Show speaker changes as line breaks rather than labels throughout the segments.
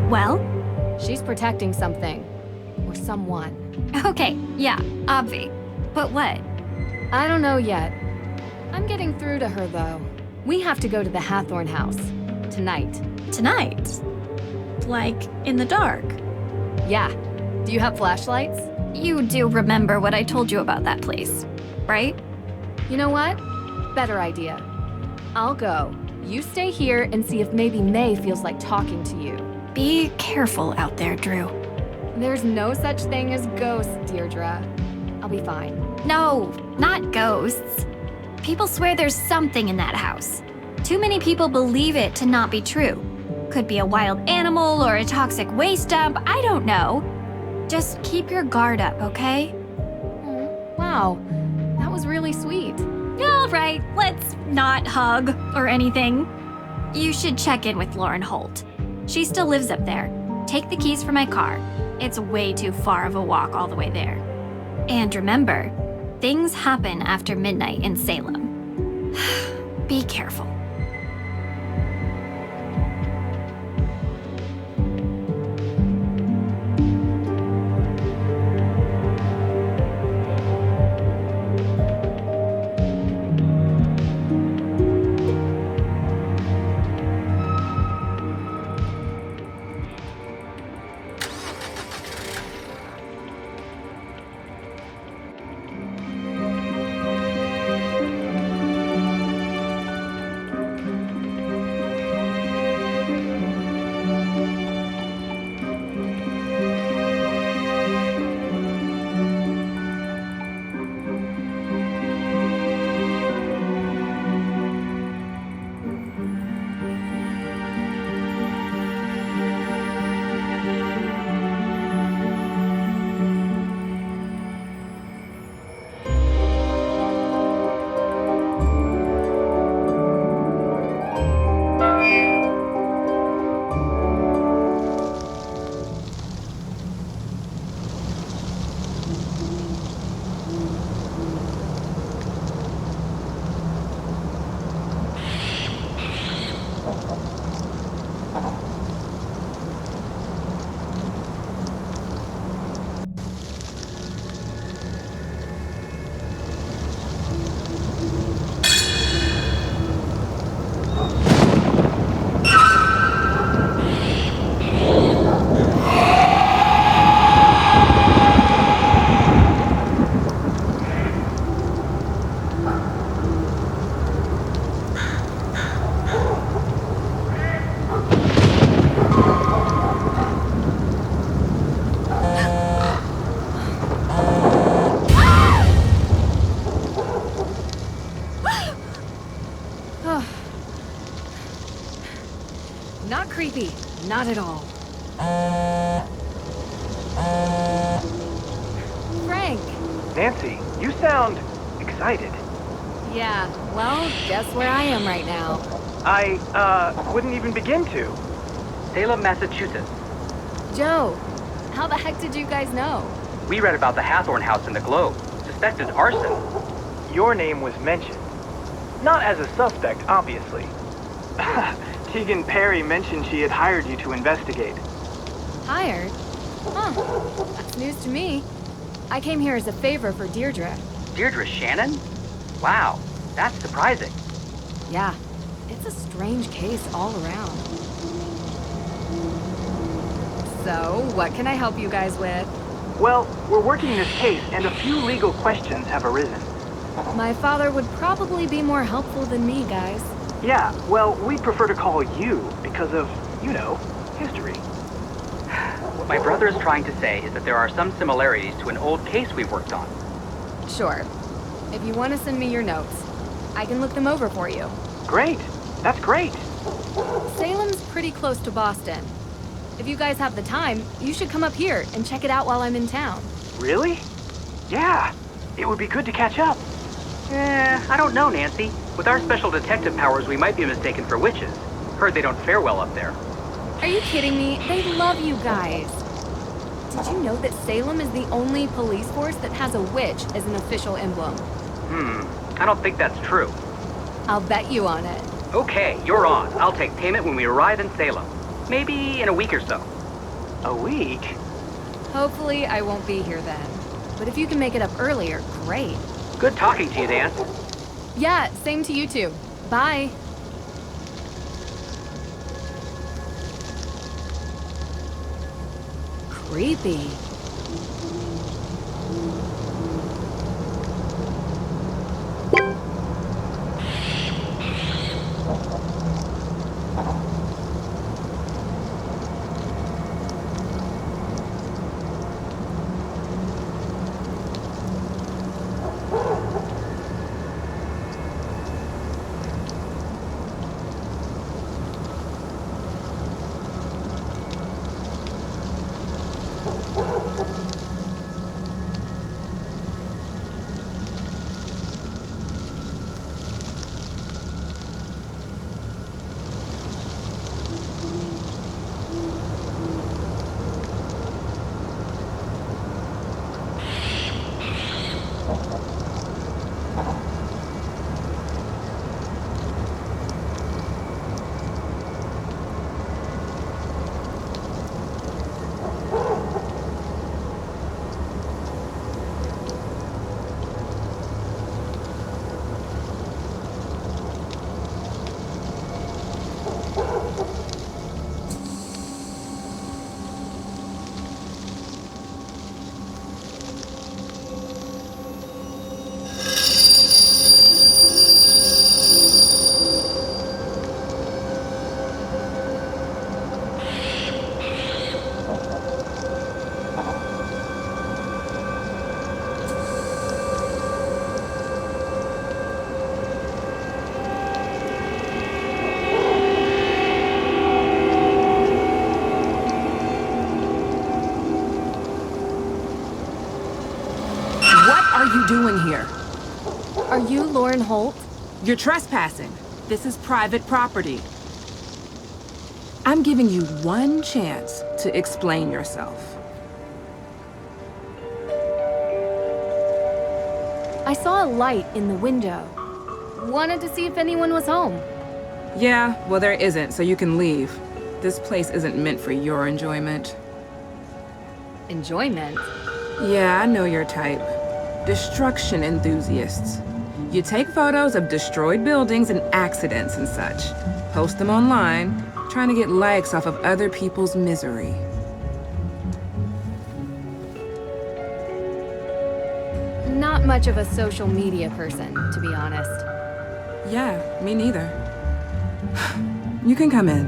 Well?
She's protecting something. Or someone.
Okay, yeah, obvi. But what?
I don't know yet. I'm getting through to her, though. We have to go to the Hathorn house. Tonight.
Tonight? Like, in the dark?
Yeah. Do you have flashlights?
You do remember what I told you about that place, right?
You know what? Better idea. I'll go. You stay here and see if maybe May feels like talking to you.
Be careful out there, Drew.
There's no such thing as ghosts, Deirdre. I'll be fine.
No, not ghosts. People swear there's something in that house. Too many people believe it to not be true. Could be a wild animal or a toxic waste dump, I don't know. Just keep your guard up, okay?
Wow, that was really sweet.
All right, let's not hug or anything. You should check in with Lauren Holt. She still lives up there. Take the keys for my car. It's way too far of a walk all the way there. And remember, things happen after midnight in Salem. Be careful.
Not creepy. Not at all. Frank!
Nancy, you sound excited.
Yeah, well, guess where I am right now.
I, wouldn't even begin to.
Salem, Massachusetts.
Joe, how the heck did you guys know?
We read about the Hathorn house in the Globe. Suspected arson.
Your name was mentioned. Not as a suspect, obviously. Tegan Perry mentioned she had hired you to investigate.
Hired? Huh, that's news to me. I came here as a favor for Deirdre.
Deirdre Shannon? Wow, that's surprising.
Yeah, it's a strange case all around. So, what can I help you guys with?
Well, we're working this case, and a few legal questions have arisen.
My father would probably be more helpful than me, guys.
Yeah, well, we'd prefer to call you because of, you know, history.
What my brother is trying to say is that there are some similarities to an old case we worked on.
Sure. If you want to send me your notes, I can look them over for you.
Great. That's great.
Salem's pretty close to Boston. If you guys have the time, you should come up here and check it out while I'm in town.
Really? Yeah. It would be good to catch up.
I don't know, Nancy. With our special detective powers, we might be mistaken for witches. Heard they don't fare well up there.
Are you kidding me? They love you guys. Did you know that Salem is the only police force that has a witch as an official emblem?
I don't think that's true.
I'll bet you on it.
Okay, you're on. I'll take payment when we arrive in Salem. Maybe in a week or so.
A week?
Hopefully, I won't be here then. But if you can make it up earlier, great.
Good talking to you, Nance.
Yeah, same to you two. Bye. Creepy.
What are you doing here?
Are you Lauren Holt?
You're trespassing. This is private property. I'm giving you one chance to explain yourself.
I saw a light in the window. Wanted to see if anyone was home.
Yeah, well there isn't, so you can leave. This place isn't meant for your enjoyment.
Enjoyment?
Yeah, I know your type. Destruction enthusiasts. You take photos of destroyed buildings and accidents and such. Post them online, trying to get likes off of other people's misery.
Not much of a social media person, to be honest.
Yeah, me neither. You can come in.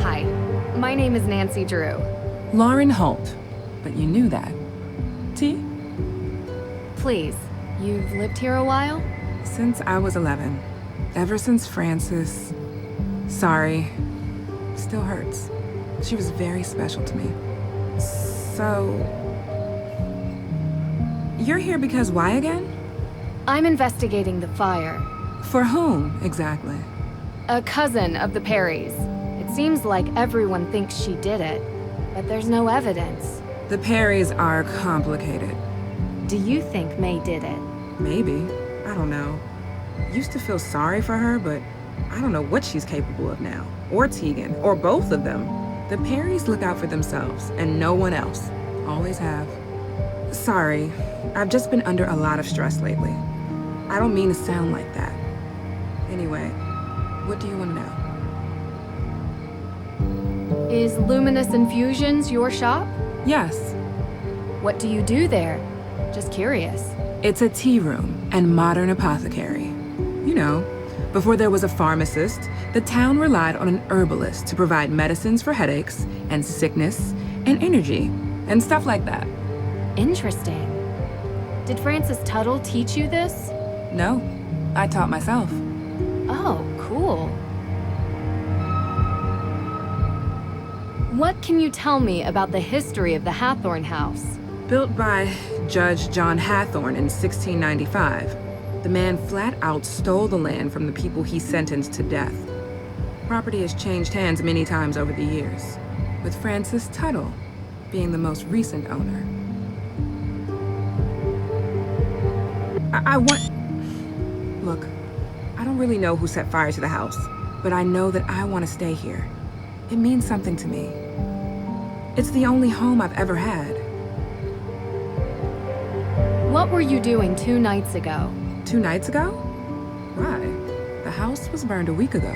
Hi, my name is Nancy Drew.
Lauren Holt, but you knew that. T?
Please, you've lived here a while?
Since I was 11. Ever since Frances. Sorry. Still hurts. She was very special to me. So... You're here because why again?
I'm investigating the fire.
For whom, exactly?
A cousin of the Perrys. It seems like everyone thinks she did it, but there's no evidence.
The Perrys are complicated.
Do you think May did it?
Maybe. I don't know. Used to feel sorry for her, but I don't know what she's capable of now. Or Tegan, or both of them. The Perrys look out for themselves, and no one else. Always have. Sorry, I've just been under a lot of stress lately. I don't mean to sound like that. Anyway, what do you want to know?
Is Luminous Infusions your shop?
Yes,
What do you do there? Just curious.
it's a tea room and modern apothecary. You know, before there was a pharmacist, the town relied on an herbalist to provide medicines for headaches and sickness and energy and stuff like that.
Interesting. Did Frances Tuttle teach you this?
No, I taught myself.
Oh, cool. What can you tell me about the history of the Hathorn House?
Built by Judge John Hathorn in 1695, the man flat out stole the land from the people he sentenced to death. Property has changed hands many times over the years, with Frances Tuttle being the most recent owner. I want... Look, I don't really know who set fire to the house, but I know that I want to stay here. It means something to me. It's the only home I've ever had.
What were you doing 2 nights ago?
2 nights ago? Why? The house was burned a week ago.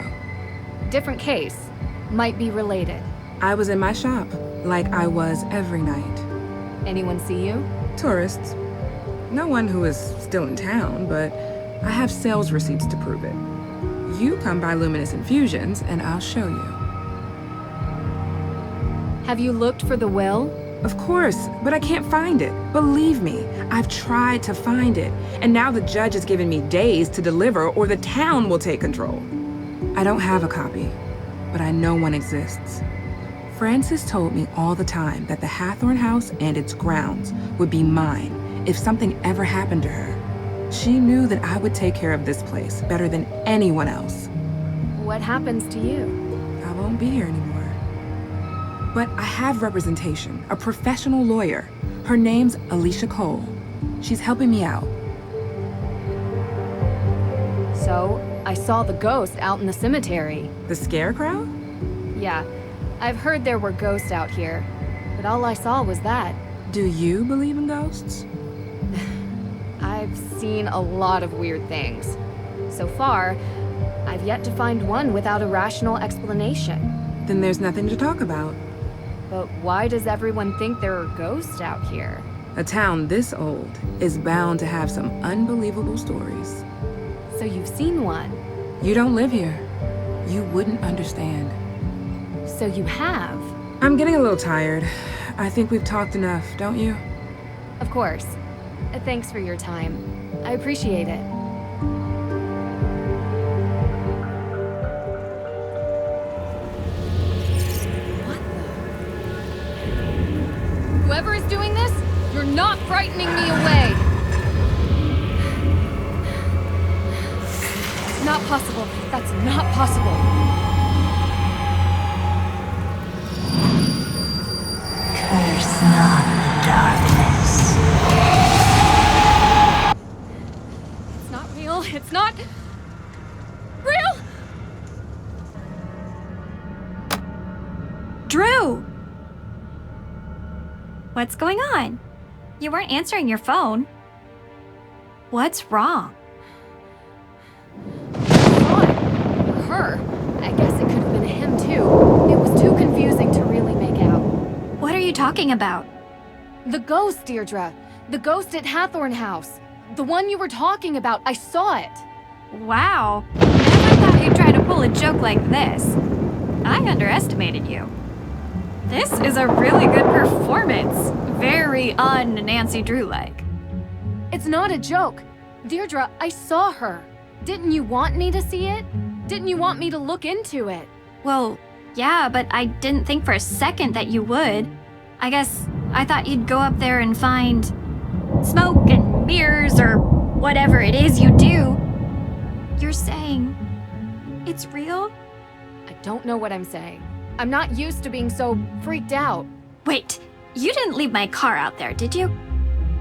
Different case. Might be related.
I was in my shop, like I was every night.
Anyone see you?
Tourists. No one who is still in town, but I have sales receipts to prove it. You come by Luminous Infusions, and I'll show you.
Have you looked for the will?
Of course, but I can't find it. Believe me, I've tried to find it, and now the judge has given me days to deliver or the town will take control. I don't have a copy, but I know one exists. Frances told me all the time that the Hathorn house and its grounds would be mine if something ever happened to her. She knew that I would take care of this place better than anyone else.
What happens to you?
I won't be here anymore. But I have representation, a professional lawyer. Her name's Alicia Cole. She's helping me out.
So, I saw the ghost out in the cemetery.
The scarecrow?
Yeah, I've heard there were ghosts out here, but all I saw was that.
Do you believe in ghosts?
I've seen a lot of weird things. So far, I've yet to find one without a rational explanation.
Then there's nothing to talk about.
But why does everyone think there are ghosts out here?
A town this old is bound to have some unbelievable stories.
So you've seen one?
You don't live here. You wouldn't understand.
So you have?
I'm getting a little tired. I think we've talked enough, don't you?
Of course. Thanks for your time. I appreciate it. What the? Whoever is doing this, you're not frightening me away! Not possible. That's not possible.
Curse not the darkness.
It's not real. It's not real!
Drew! What's going on? You weren't answering your phone. What's wrong?
Or her. I guess it could have been him too. It was too confusing to really make out.
What are you talking about?
The ghost, Deirdre. The ghost at Hathorn House. The one you were talking about. I saw it.
Wow. Never thought you'd try to pull a joke like this. I underestimated you. This is a really good performance. Very un-Nancy Drew-like.
It's not a joke. Deirdre, I saw her. Didn't you want me to see it? Didn't you want me to look into it?
Well, yeah, but I didn't think for a second that you would. I guess I thought you'd go up there and find smoke and mirrors or whatever it is you do. You're saying it's real?
I don't know what I'm saying. I'm not used to being so freaked out.
Wait, you didn't leave my car out there, did you?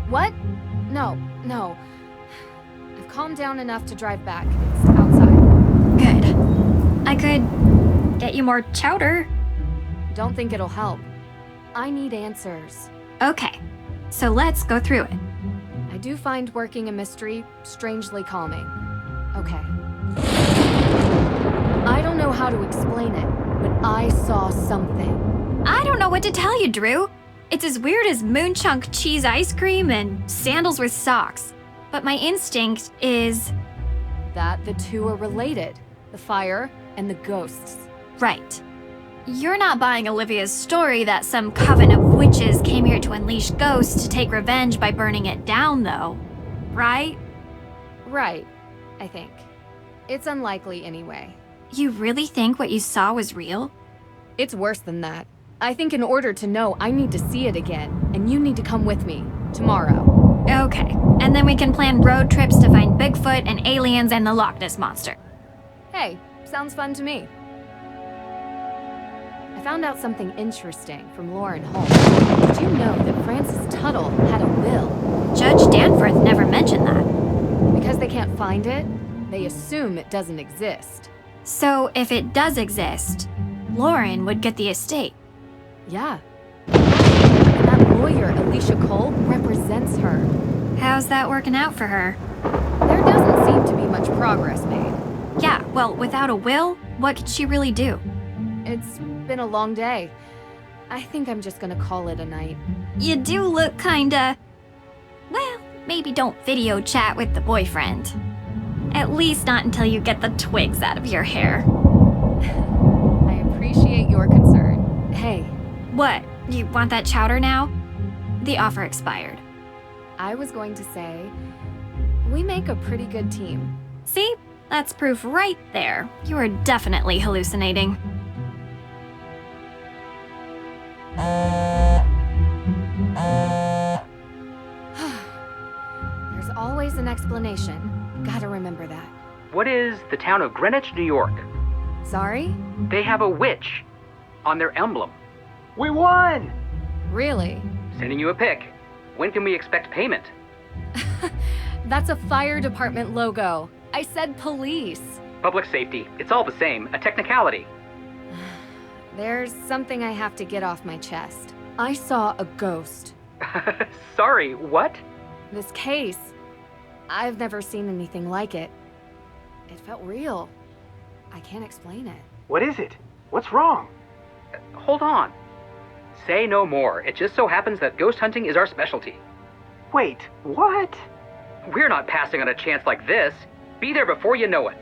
What? No. I've calmed down enough to drive back. It's outside.
Good. I could get you more chowder.
Don't think it'll help. I need answers.
Okay, so let's go through it.
I do find working a mystery strangely calming. Okay. I don't know how to explain it, but I saw something.
I don't know what to tell you, Drew. It's as weird as moonchunk cheese ice cream and sandals with socks. But my instinct is...
that the two are related. The fire and the ghosts.
right. You're not buying Olivia's story that some coven of witches came here to unleash ghosts to take revenge by burning it down, though. Right?
Right, I think. It's unlikely anyway.
You really think what you saw was real?
It's worse than that. I think in order to know, I need to see it again, and you need to come with me. Tomorrow.
Okay, and then we can plan road trips to find Bigfoot and aliens and the Loch Ness Monster.
Hey, sounds fun to me. I found out something interesting from Lauren Holt. Did you know that Francis Tuttle had a will?
Judge Danforth never mentioned that.
Because they can't find it, They assume it doesn't exist.
So if it does exist, Lauren would get the estate.
Yeah. And that lawyer, Alicia Cole, represents her.
How's that working out for her?
There doesn't seem to be much progress made.
Yeah, well, without a will, what could she really do?
It's been a long day. I think I'm just gonna call it a night.
You do look kinda... Well, maybe don't video chat with the boyfriend. At least not until you get the twigs out of your hair.
I appreciate your concern. Hey,
What? You want that chowder now? The offer expired.
I was going to say, we make a pretty good team.
See? That's proof right there. You are definitely hallucinating.
There's always an explanation. Gotta remember that.
What is the town of Greenwich, New York?
Sorry?
They have a witch on their emblem.
We won!
Really?
Sending you a pic. When can we expect payment?
That's a fire department logo. I said police.
Public safety. It's all the same. A technicality.
There's something I have to get off my chest. I saw a ghost.
Sorry, what?
This case, I've never seen anything like it. It felt real. I can't explain it.
What is it? What's wrong?
Hold on. Say no more. It just so happens that ghost hunting is our specialty.
Wait, what?
We're not passing on a chance like this. Be there before you know it.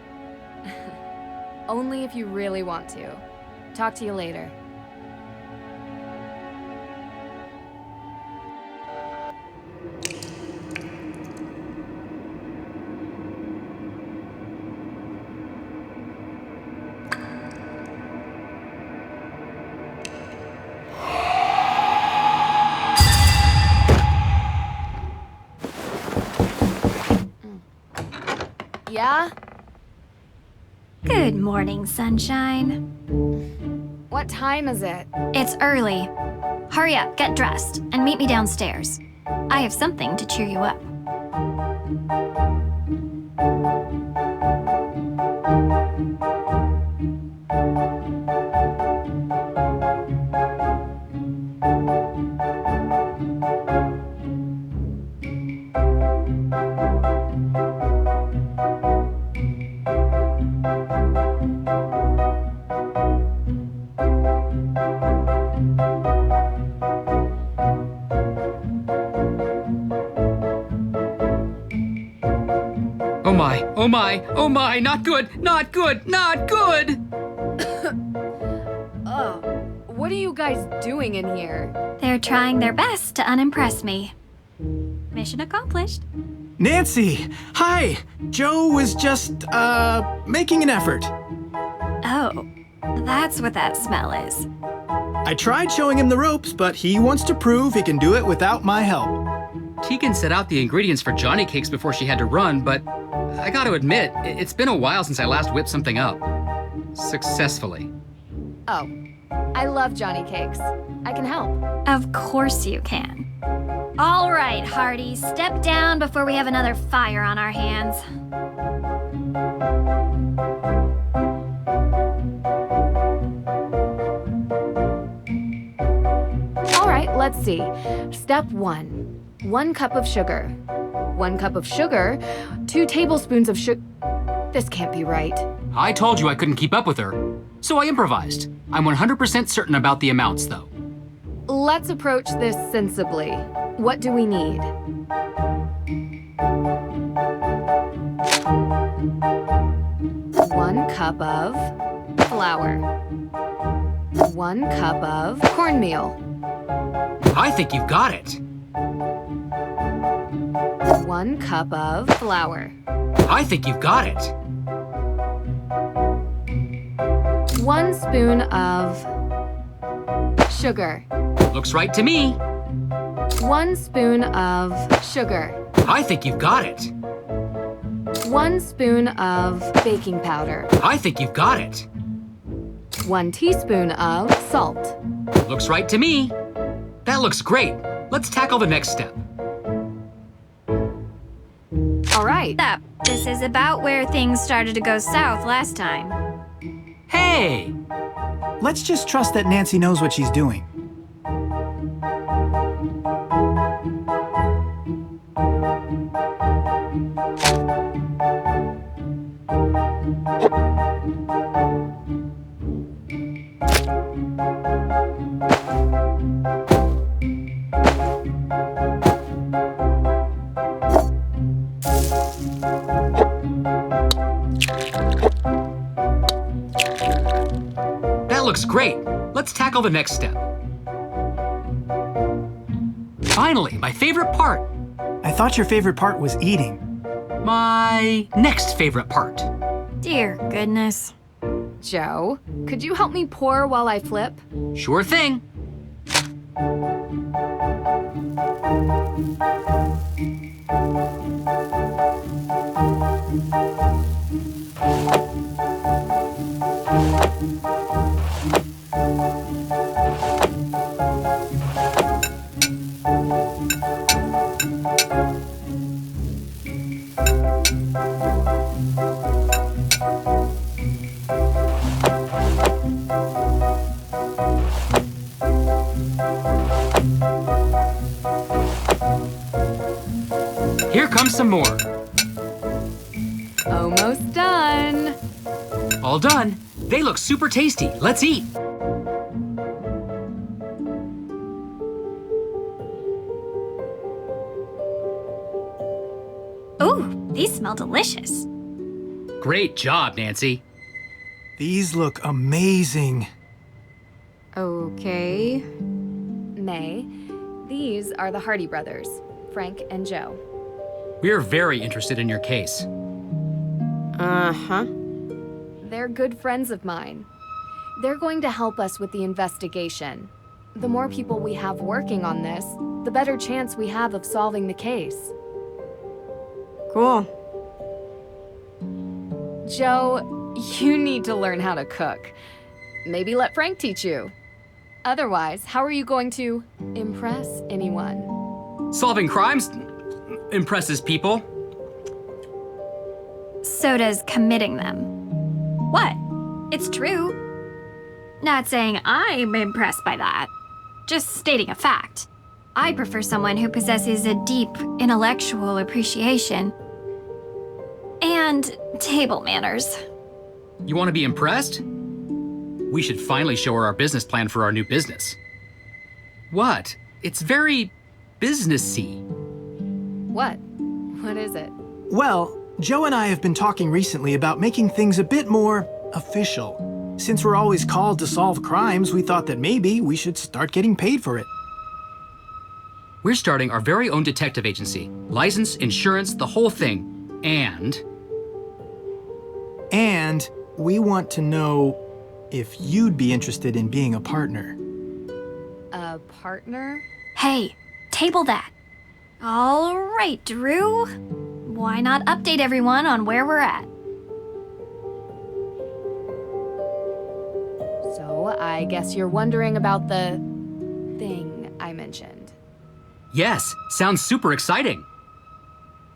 Only if you really want to. Talk to you later. Yeah?
Good morning, sunshine.
What time is it?
It's early. Hurry up, get dressed, and meet me downstairs. I have something to cheer you up.
Oh my, oh my, oh my, not good, not good, not good!
What are you guys doing in here?
They're trying their best to unimpress me. Mission accomplished.
Nancy! Hi! Joe was just, making an effort.
Oh, that's what that smell is.
I tried showing him the ropes, but he wants to prove he can do it without my help.
Tegan set out the ingredients for Johnny cakes before she had to run, but I gotta admit, it's been a while since I last whipped something up. Successfully.
Oh, I love Johnny cakes. I can help.
Of course you can. All right, Hardy, step down before we have another fire on our hands.
All right, let's see. Step 1. 1 cup of sugar. 1 cup of sugar, 2 tablespoons of sugar. This can't be right.
I told you I couldn't keep up with her, so I improvised. I'm 100% certain about the amounts, though.
Let's approach this sensibly. What do we need? One cup of flour. 1 cup of cornmeal.
I think you've got it.
1 cup of flour.
I think you've got it.
1 spoon of sugar.
Looks right to me.
1 spoon of sugar.
I think you've got it.
1 spoon of baking powder.
I think you've got it.
1 teaspoon of salt.
Looks right to me. That looks great. Let's tackle the next step.
All right. right.
This is about where things started to go south last time.
Hey!
Let's just trust that Nancy knows what she's doing.
That looks great. Let's tackle the next step. Finally, my favorite part.
I thought your favorite part was eating.
My next favorite part.
Dear goodness.
Joe, could you help me pour while I flip?
Sure thing. Here comes some more.
Almost done.
All done. They look super tasty. Let's eat.
Ooh, these smell delicious.
Great job, Nancy.
These look amazing.
Okay. May, these are the Hardy brothers, Frank and Joe.
We're very interested in your case.
Uh-huh. They're good friends of mine. They're going to help us with the investigation. The more people we have working on this, the better chance we have of solving the case.
Cool.
Joe, you need to learn how to cook. Maybe let Frank teach you. Otherwise, how are you going to impress anyone?
Solving crimes impresses people.
So does committing them. What? It's true. Not saying I'm impressed by that. Just stating a fact. I prefer someone who possesses a deep intellectual appreciation and table manners.
You want to be impressed? We should finally show her our business plan for our new business. What? It's very businessy.
What? What is it?
Well, Joe and I have been talking recently about making things a bit more official. Since we're always called to solve crimes, we thought that maybe we should start getting paid for it.
We're starting our very own detective agency. License, insurance, the whole thing.
And we want to know if you'd be interested in being a partner.
A partner?
Hey, table that. All right, Drew. Why not update everyone on where we're at?
So, I guess you're wondering about the thing I mentioned.
Yes, sounds super exciting.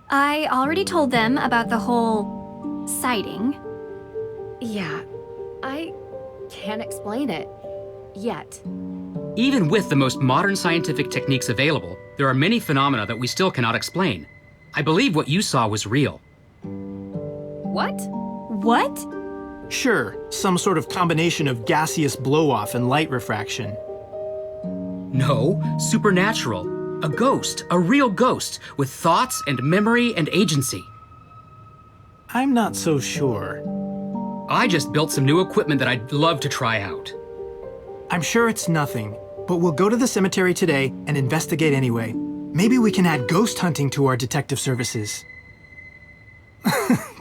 I already told them about the whole sighting.
Yeah, I can't explain it. Yet.
Even with the most modern scientific techniques available, there are many phenomena that we still cannot explain. I believe what you saw was real.
What?
What?
Sure, some sort of combination of gaseous blow-off and light refraction.
No, supernatural. A ghost, a real ghost, with thoughts and memory and agency.
I'm not so sure.
I just built some new equipment that I'd love to try out.
I'm sure it's nothing, but we'll go to the cemetery today and investigate anyway. Maybe we can add ghost hunting to our detective services.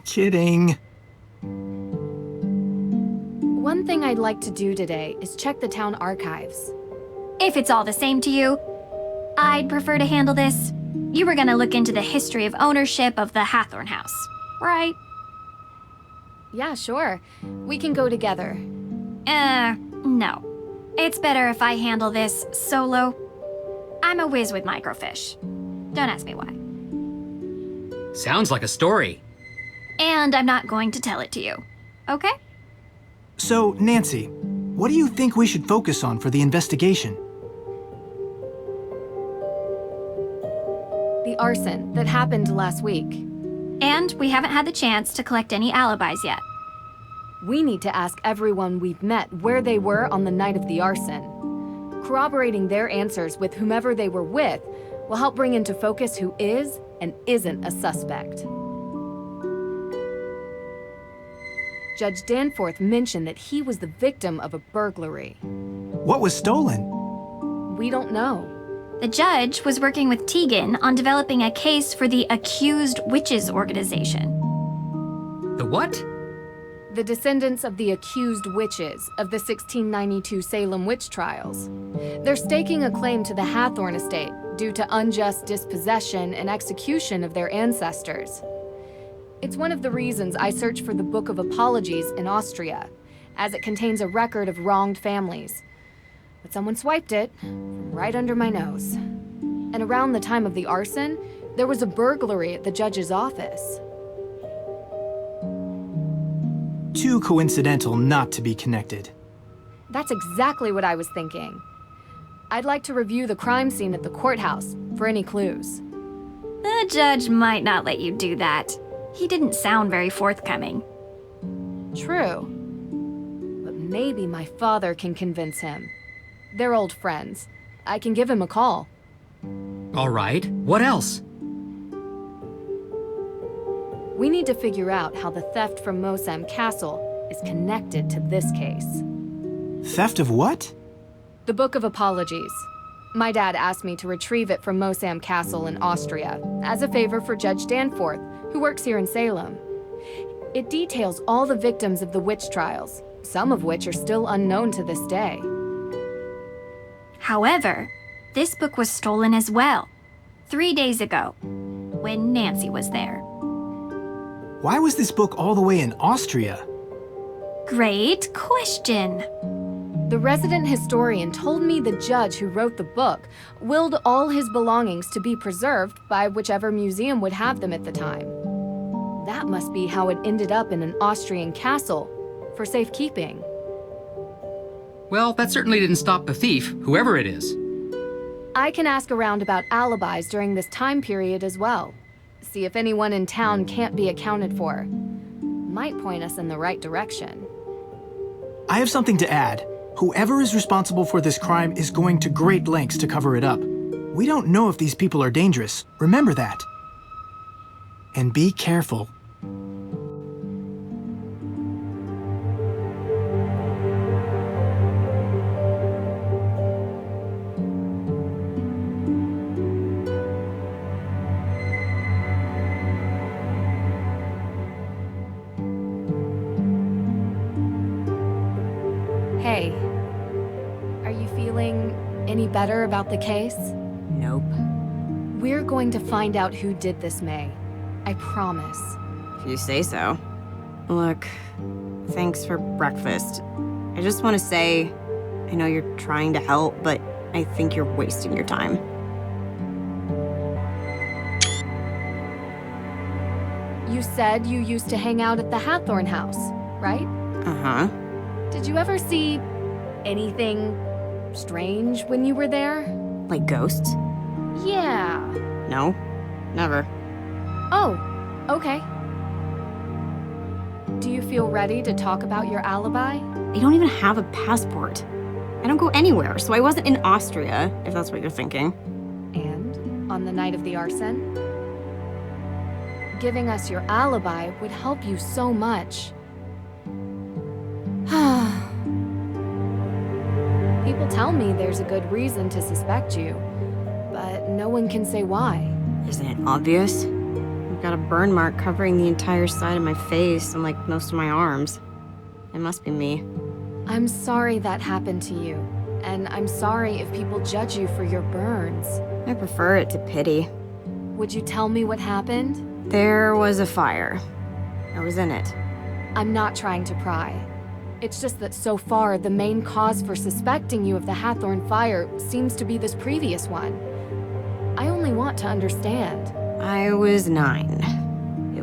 Kidding.
One thing I'd like to do today is check the town archives.
If it's all the same to you, I'd prefer to handle this. You were gonna look into the history of ownership of the Hathorn House, right?
Yeah, sure. We can go together.
No. It's better if I handle this solo. I'm a whiz with microfiche. Don't ask me why.
Sounds like a story.
And I'm not going to tell it to you. Okay?
So, Nancy, what do you think we should focus on for the investigation?
The arson that happened last week.
And we haven't had the chance to collect any alibis yet.
We need to ask everyone we've met where they were on the night of the arson. Corroborating their answers with whomever they were with will help bring into focus who is and isn't a suspect. Judge Danforth mentioned that he was the victim of a burglary.
What was stolen?
We don't know.
The judge was working with Tegan on developing a case for the Accused Witches organization.
The what?
The descendants of the accused witches of the 1692 Salem witch trials. They're staking a claim to the Hathorn estate due to unjust dispossession and execution of their ancestors. It's one of the reasons I searched for the Book of Apologies in Austria, as it contains a record of wronged families. But someone swiped it right under my nose. And around the time of the arson, there was a burglary at the judge's office.
Too coincidental not to be connected.
That's exactly what I was thinking. I'd like to review the crime scene at the courthouse for any clues.
The judge might not let you do that. He didn't sound very forthcoming.
True. But maybe my father can convince him. They're old friends. I can give him a call.
All right. What else?
We need to figure out how the theft from Mosam Castle is connected to this case.
Theft of what?
The Book of Apologies. My dad asked me to retrieve it from Mosam Castle in Austria as a favor for Judge Danforth, who works here in Salem. It details all the victims of the witch trials, some of which are still unknown to this day.
However, this book was stolen as well, 3 days ago, when Nancy was there.
Why was this book all the way in Austria?
Great question.
The resident historian told me the judge who wrote the book willed all his belongings to be preserved by whichever museum would have them at the time. That must be how it ended up in an Austrian castle, for safekeeping.
Well, that certainly didn't stop the thief, whoever it is.
I can ask around about alibis during this time period as well. See if anyone in town can't be accounted for. Might point us in the right direction.
I have something to add. Whoever is responsible for this crime is going to great lengths to cover it up. We don't know if these people are dangerous. Remember that. And be careful.
Hey, are you feeling any better about the case?
Nope.
We're going to find out who did this, May. I promise.
If you say so. Look, thanks for breakfast. I just want to say, I know you're trying to help, but I think you're wasting your time.
You said you used to hang out at the Hathorn house, right?
Uh-huh.
Did you ever see anything strange when you were there?
Like ghosts?
Yeah.
No, never.
Oh, okay. Do you feel ready to talk about your alibi?
I don't even have a passport. I don't go anywhere, so I wasn't in Austria, if that's what you're thinking.
And on the night of the arson? Giving us your alibi would help you so much. People tell me there's a good reason to suspect you, but no one can say why.
Isn't it obvious? I've got a burn mark covering the entire side of my face and like most of my arms. It must be me.
I'm sorry that happened to you, and I'm sorry if people judge you for your burns.
I prefer it to pity.
Would you tell me what happened?
There was a fire. I was in it.
I'm not trying to pry. It's just that so far, the main cause for suspecting you of the Hathorn fire seems to be this previous one. I only want to understand.
I was 9.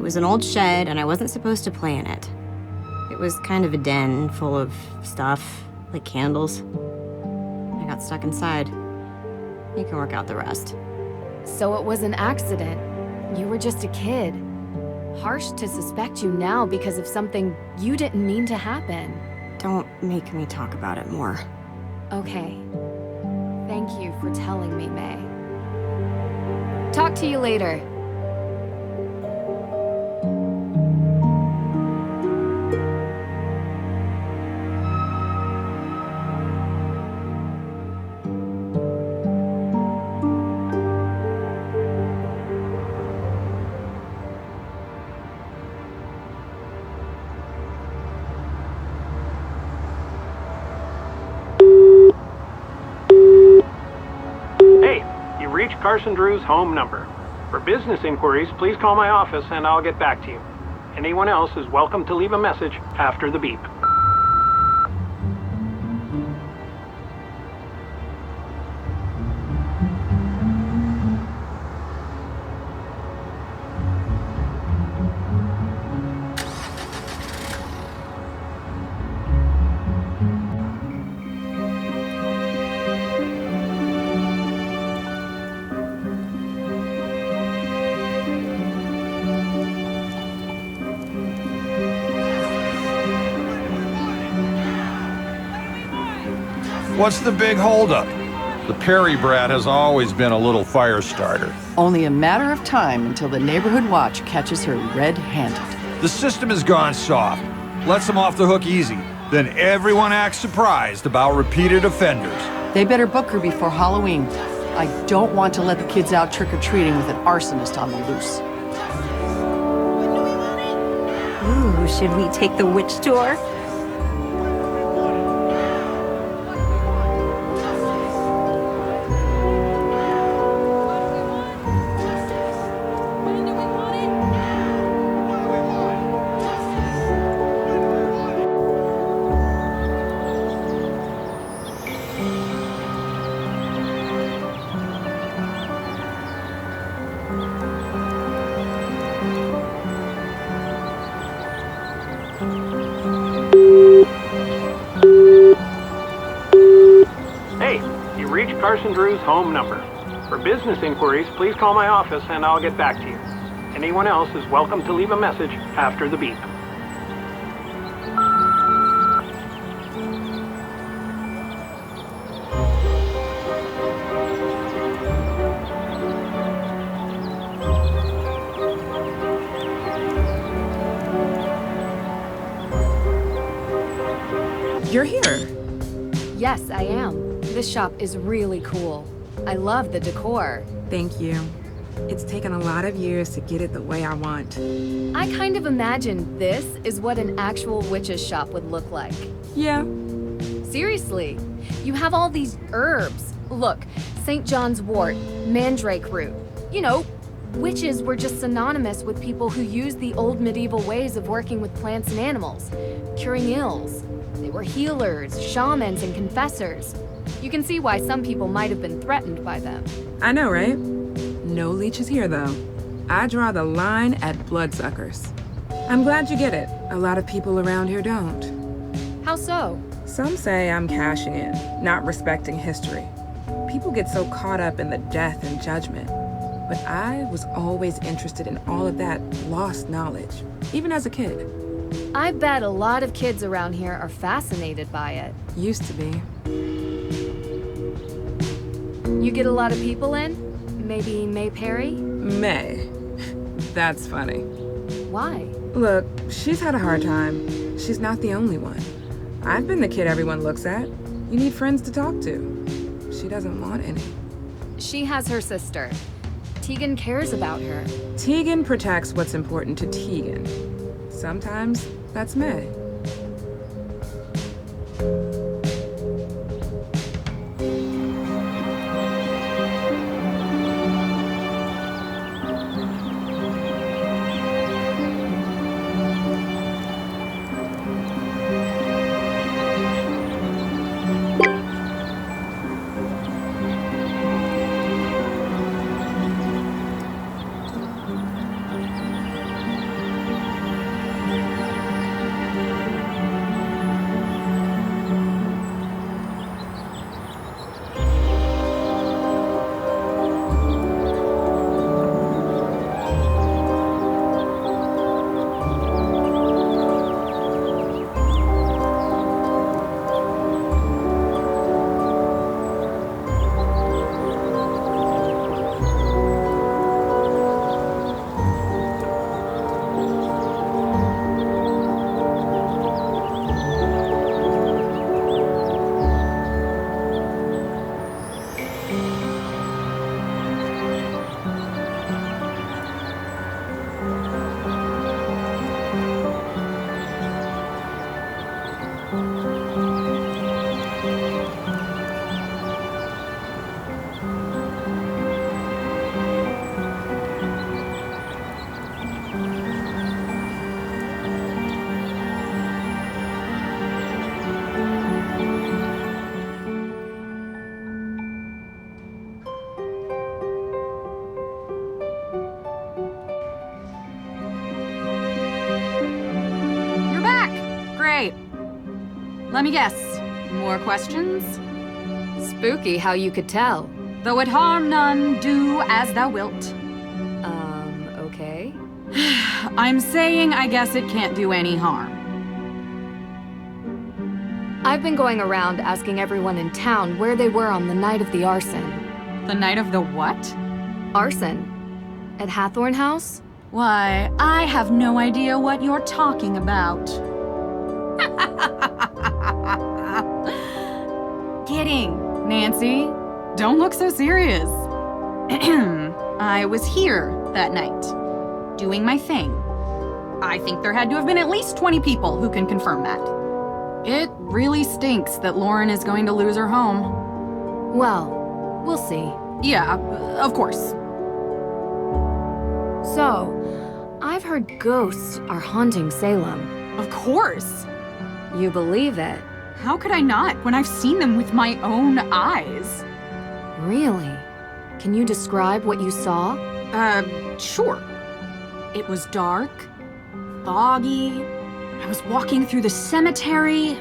was an old shed, and I wasn't supposed to play in it. It was kind of a den full of stuff, like candles. I got stuck inside. You can work out the rest.
So it was an accident. You were just a kid. Harsh to suspect you now because of something you didn't mean to happen.
Don't make me talk about it more.
Okay. Thank you for telling me, May. Talk to you later.
Reach Carson Drew's home number. For business inquiries, please call my office and I'll get back to you. Anyone else is welcome to leave a message after the beep.
What's the big holdup? The Perry brat has always been a little fire starter.
Only a matter of time until the neighborhood watch catches her red-handed.
The system has gone soft. Lets them off the hook easy. Then everyone acts surprised about repeated offenders.
They better book her before Halloween. I don't want to let the kids out trick-or-treating with an arsonist on the loose.
Ooh, should we take the witch tour?
Carson Drew's home number. For business inquiries, please call my office and I'll get back to you. Anyone else is welcome to leave a message after the beep.
You're here.
Yes, I am. This shop is really cool. I love the decor.
Thank you. It's taken a lot of years to get it the way I want.
I kind of imagined this is what an actual witch's shop would look like.
Yeah.
Seriously, you have all these herbs. Look, St. John's wort, mandrake root. You know, witches were just synonymous with people who used the old medieval ways of working with plants and animals, curing ills. They were healers, shamans, and confessors. You can see why some people might have been threatened by them.
I know, right? No leeches here, though. I draw the line at bloodsuckers. I'm glad you get it. A lot of people around here don't.
How so?
Some say I'm cashing in, not respecting history. People get so caught up in the death and judgment. But I was always interested in all of that lost knowledge, even as a kid.
I bet a lot of kids around here are fascinated by it.
Used to be.
You get a lot of people in? Maybe May Perry?
May. That's funny.
Why?
Look, she's had a hard time. She's not the only one. I've been the kid everyone looks at. You need friends to talk to. She doesn't want any.
She has her sister. Tegan cares about her.
Tegan protects what's important to Tegan. Sometimes that's May.
great. Let me guess. More questions?
Spooky how you could tell.
Though it harm none, do as thou wilt.
Okay.
I'm saying I guess it can't do any harm.
I've been going around asking everyone in town where they were on the night of the arson.
The night of the what?
Arson. At Hathorn House?
Why, I have no idea what you're talking about. Kidding, Nancy. Don't look so serious. I was here that night, doing my thing. I think there had to have been at least 20 people who can confirm that. It really stinks that Lauren is going to lose her home.
Well, we'll see.
Yeah, of course.
So, I've heard ghosts are haunting Salem.
Of course.
You believe it?
How could I not when I've seen them with my own eyes?
Really? Can you describe what you saw?
Sure. It was dark, foggy. I was walking through the cemetery.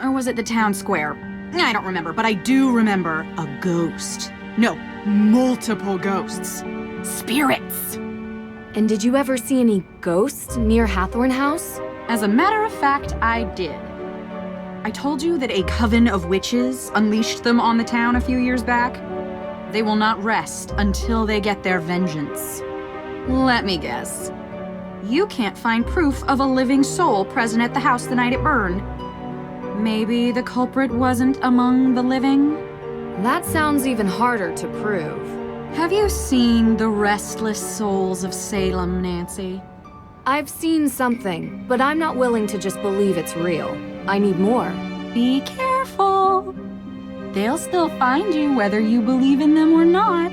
Or was it the town square? I don't remember, but I do remember a ghost. No, multiple ghosts. Spirits.
And did you ever see any ghosts near Hathorn House?
As a matter of fact, I did. I told you that a coven of witches unleashed them on the town a few years back. They will not rest until they get their vengeance. Let me guess. You can't find proof of a living soul present at the house the night it burned. Maybe the culprit wasn't among the living?
That sounds even harder to prove.
Have you seen The Restless Souls of Salem, Nancy?
I've seen something, but I'm not willing to just believe it's real. I need more.
Be careful. They'll still find you whether you believe in them or not.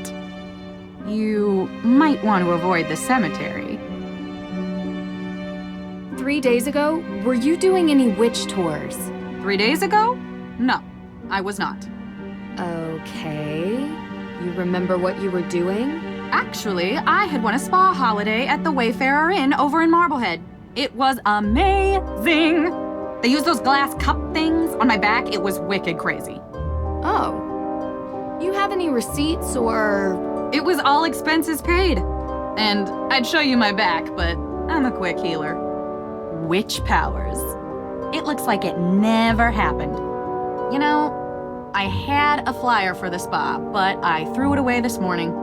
You might want to avoid the cemetery.
3 days ago, were you doing any witch tours?
3 days ago? No, I was not.
Okay. You remember what you were doing?
Actually, I had won a spa holiday at the Wayfarer Inn over in Marblehead. It was amazing! They used those glass cup things on my back. It was wicked crazy.
Oh. You have any receipts or...
It was all expenses paid. And I'd show you my back, but I'm a quick healer. Witch powers. It looks like it never happened. You know, I had a flyer for the spa, but I threw it away this morning.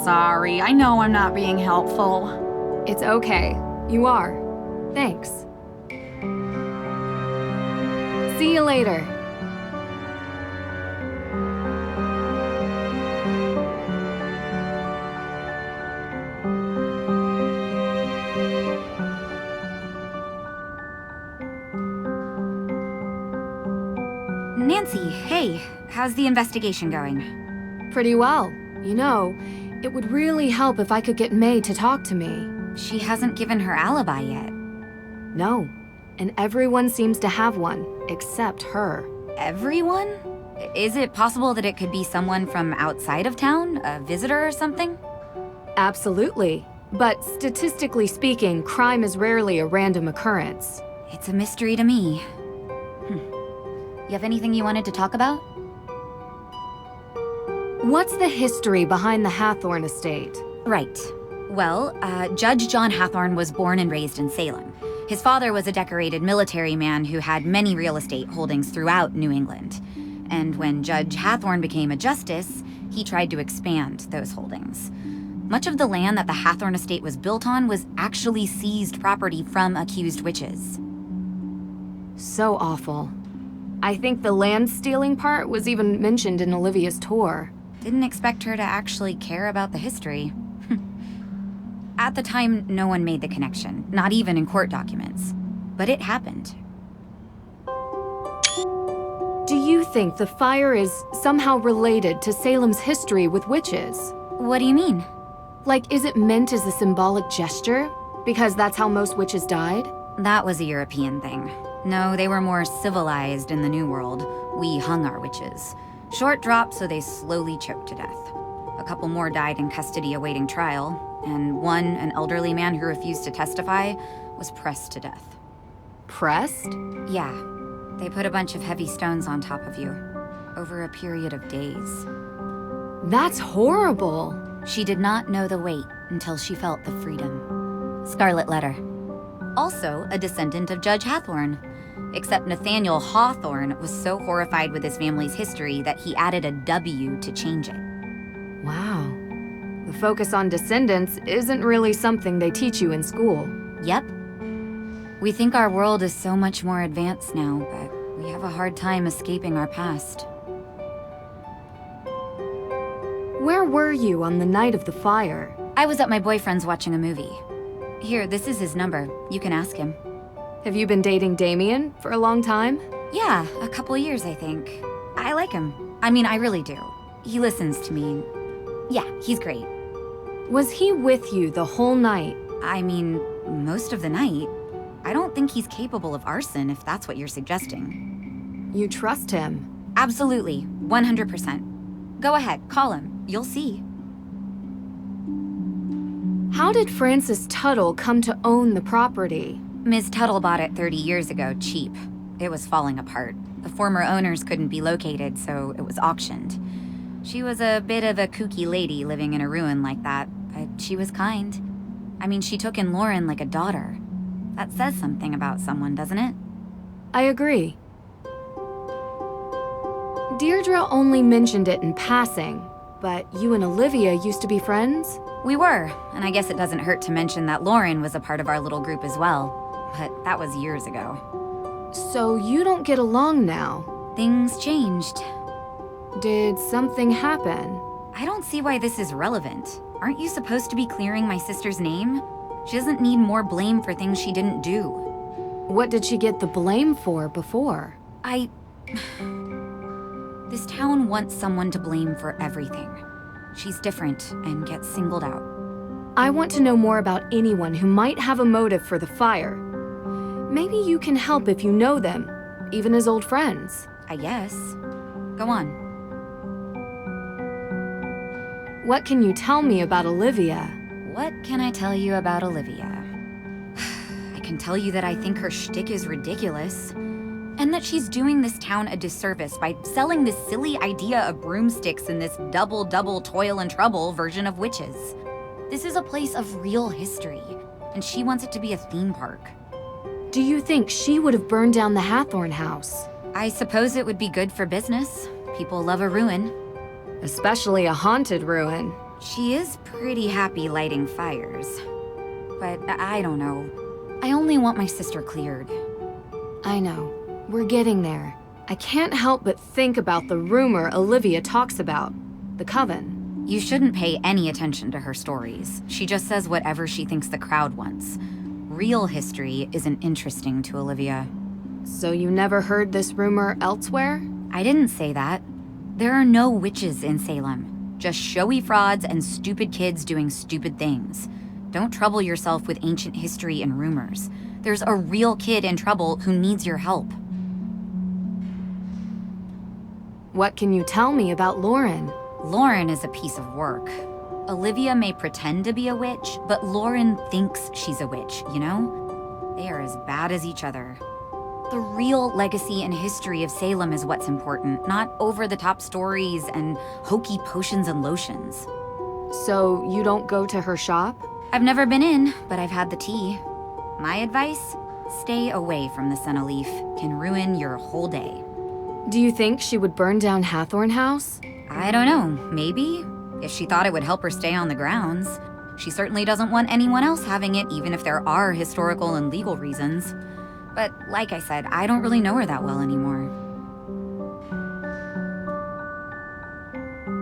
Sorry, I know I'm not being helpful.
It's okay. You are. Thanks. See you later.
Nancy, hey, how's the investigation going?
Pretty well. You know, it would really help if I could get May to talk to me.
She hasn't given her alibi yet.
No, and everyone seems to have one, except her.
Everyone? Is it possible that it could be someone from outside of town? A visitor or something?
Absolutely. But statistically speaking, crime is rarely a random occurrence.
It's a mystery to me. You have anything you wanted to talk about?
What's the history behind the Hathorn estate?
Right. Well, Judge John Hathorn was born and raised in Salem. His father was a decorated military man who had many real estate holdings throughout New England. And when Judge Hathorn became a justice, he tried to expand those holdings. Much of the land that the Hathorn estate was built on was actually seized property from accused witches.
So awful. I think the land stealing part was even mentioned in Olivia's tour.
Didn't expect her to actually care about the history. At the time, no one made the connection, not even in court documents. But it happened.
Do you think the fire is somehow related to Salem's history with witches?
What do you mean?
Like, is it meant as a symbolic gesture? Because that's how most witches died?
That was a European thing. No, they were more civilized in the New World. We hung our witches. Short drop, so they slowly choked to death. A couple more died in custody awaiting trial, and one, an elderly man who refused to testify, was pressed to death.
pressed?
Yeah. They put a bunch of heavy stones on top of you. Over a period of days.
That's horrible.
She did not know the weight until she felt the freedom. Scarlet Letter. Also a descendant of Judge Hathorn. Except Nathaniel Hawthorne was so horrified with his family's history that he added a W to change it.
Wow. The focus on descendants isn't really something they teach you in school.
Yep. We think our world is so much more advanced now, but we have a hard time escaping our past.
Where were you on the night of the fire?
I was at my boyfriend's watching a movie. Here, this is his number. You can ask him.
Have you been dating Damien for a long time?
Yeah, a couple years, I think. I like him. I mean, I really do. He listens to me. Yeah, he's great.
Was he with you the whole night?
I mean, most of the night. I don't think he's capable of arson, if that's what you're suggesting.
You trust him?
Absolutely, 100%. Go ahead, call him. You'll see.
How did Francis Tuttle come to own the property?
Ms. Tuttle bought it 30 years ago, cheap. It was falling apart. The former owners couldn't be located, so it was auctioned. She was a bit of a kooky lady living in a ruin like that, but she was kind. I mean, she took in Lauren like a daughter. That says something about someone, doesn't it?
I agree. Deirdre only mentioned it in passing, but you and Olivia used to be friends?
We were, and I guess it doesn't hurt to mention that Lauren was a part of our little group as well. But that was years ago.
So you don't get along now?
Things changed.
Did something happen?
I don't see why this is relevant. Aren't you supposed to be clearing my sister's name? She doesn't need more blame for things she didn't do.
What did she get the blame for before?
This town wants someone to blame for everything. She's different and gets singled out.
I want to know more about anyone who might have a motive for the fire. Maybe you can help if you know them, even as old friends.
I guess. Go on.
What can you tell me about Olivia?
What can I tell you about Olivia? I can tell you that I think her shtick is ridiculous. And that she's doing this town a disservice by selling this silly idea of broomsticks in this double toil and trouble version of witches. This is a place of real history, and she wants it to be a theme park.
Do you think she would have burned down the Hathorn house?
I suppose it would be good for business. People love a ruin.
Especially a haunted ruin.
She is pretty happy lighting fires. But I don't know. I only want my sister cleared.
I know. We're getting there. I can't help but think about the rumor Olivia talks about. The coven.
You shouldn't pay any attention to her stories. She just says whatever she thinks the crowd wants. Real history isn't interesting to Olivia.
So you never heard this rumor elsewhere?
I didn't say that. There are no witches in Salem. Just showy frauds and stupid kids doing stupid things. Don't trouble yourself with ancient history and rumors. There's a real kid in trouble who needs your help.
What can you tell me about Lauren?
Lauren is a piece of work. Olivia may pretend to be a witch, but Lauren thinks she's a witch, you know? They are as bad as each other. The real legacy and history of Salem is what's important, not over-the-top stories and hokey potions and lotions.
So you don't go to her shop?
I've never been in, but I've had the tea. My advice? Stay away from the Senna Leaf. Can ruin your whole day.
Do you think she would burn down Hathorn House?
I don't know. Maybe. If she thought it would help her stay on the grounds. She certainly doesn't want anyone else having it, even if there are historical and legal reasons. But like I said, I don't really know her that well anymore.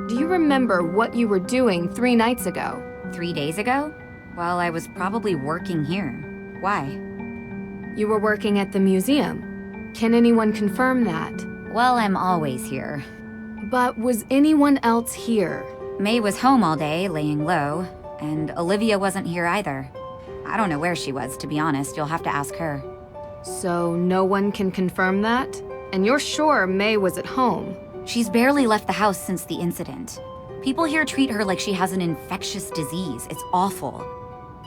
Do you remember what you were doing 3 nights ago?
3 days ago? Well, I was probably working here. Why?
You were working at the museum. Can anyone confirm that?
Well, I'm always here.
But was anyone else here?
May was home all day, laying low, and Olivia wasn't here either. I don't know where she was, to be honest. You'll have to ask her.
So no one can confirm that? And you're sure May was at home?
She's barely left the house since the incident. People here treat her like she has an infectious disease. It's awful.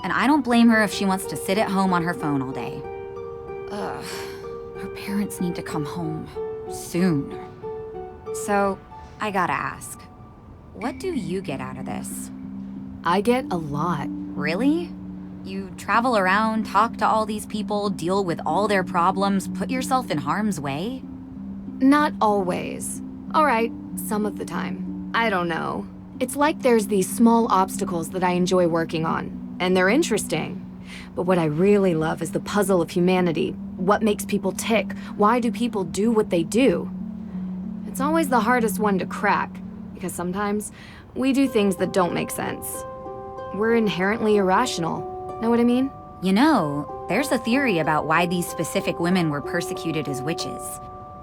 And I don't blame her if she wants to sit at home on her phone all day. Ugh. Her parents need to come home. Soon. So, I gotta ask. What do you get out of this?
I get a lot.
Really? You travel around, talk to all these people, deal with all their problems, put yourself in harm's way?
Not always. All right, some of the time. I don't know. It's like there's these small obstacles that I enjoy working on, and they're interesting. But what I really love is the puzzle of humanity. What makes people tick? Why do people do what they do? It's always the hardest one to crack, because sometimes we do things that don't make sense. We're inherently irrational. Know what I mean?
You know, there's a theory about why these specific women were persecuted as witches.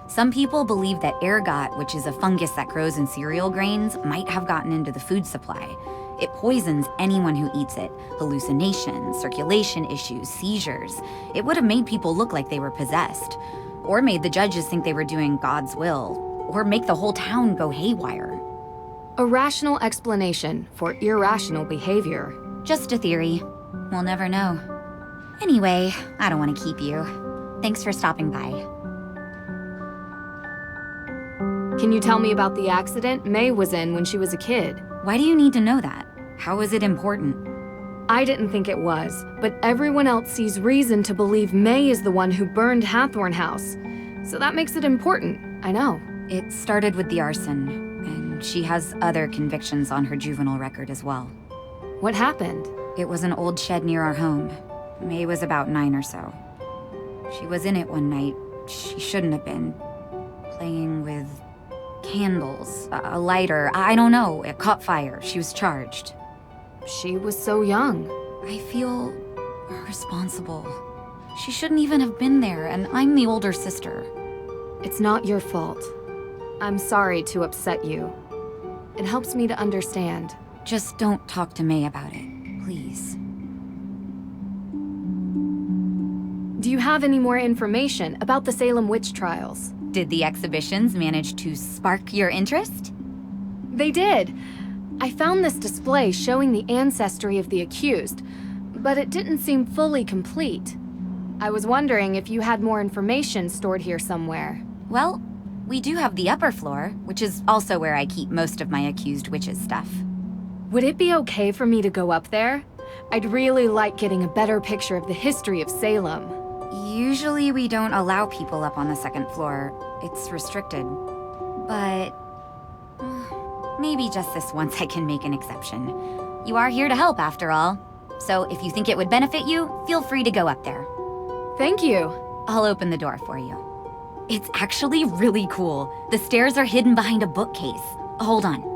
Some people believe that ergot, which is a fungus that grows in cereal grains, might have gotten into the food supply. It poisons anyone who eats it. Hallucinations, circulation issues, seizures. It would have made people look like they were possessed. Or made the judges think they were doing God's will. Or make the whole town go haywire.
A rational explanation for irrational behavior.
Just a theory. We'll never know. Anyway, I don't want to keep you. Thanks for stopping by.
Can you tell me about the accident May was in when she was a kid?
Why do you need to know that? How is it important?
I didn't think it was, but everyone else sees reason to believe May is the one who burned Hathorn House. So that makes it important, I know.
It started with the arson, and she has other convictions on her juvenile record as well.
What happened?
It was an old shed near our home. May was about 9 or so. She was in it one night. She shouldn't have been. Playing with candles, a lighter, I don't know. It caught fire. She was charged.
She was so young.
I feel responsible. She shouldn't even have been there, and I'm the older sister.
It's not your fault. I'm sorry to upset you. It helps me to understand.
Just don't talk to May about it, please.
Do you have any more information about the Salem witch trials?
Did the exhibitions manage to spark your interest?
They did. I found this display showing the ancestry of the accused, but it didn't seem fully complete. I was wondering if you had more information stored here somewhere.
Well, we do have the upper floor, which is also where I keep most of my accused witches' stuff.
Would it be okay for me to go up there? I'd really like getting a better picture of the history of Salem.
Usually we don't allow people up on the second floor. It's restricted. But maybe just this once I can make an exception. You are here to help, after all. So if you think it would benefit you, feel free to go up there.
Thank you.
I'll open the door for you. It's actually really cool. The stairs are hidden behind a bookcase. Hold on.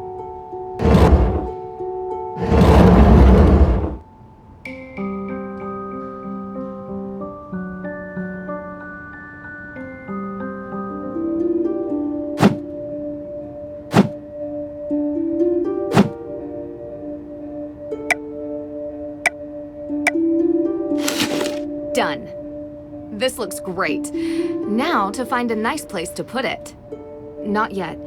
Done. This looks great. Now to find a nice place to put it. Not yet.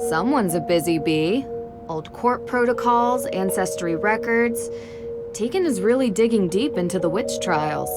Someone's a busy bee. Old court protocols, ancestry records. Tegan is really digging deep into the witch trials.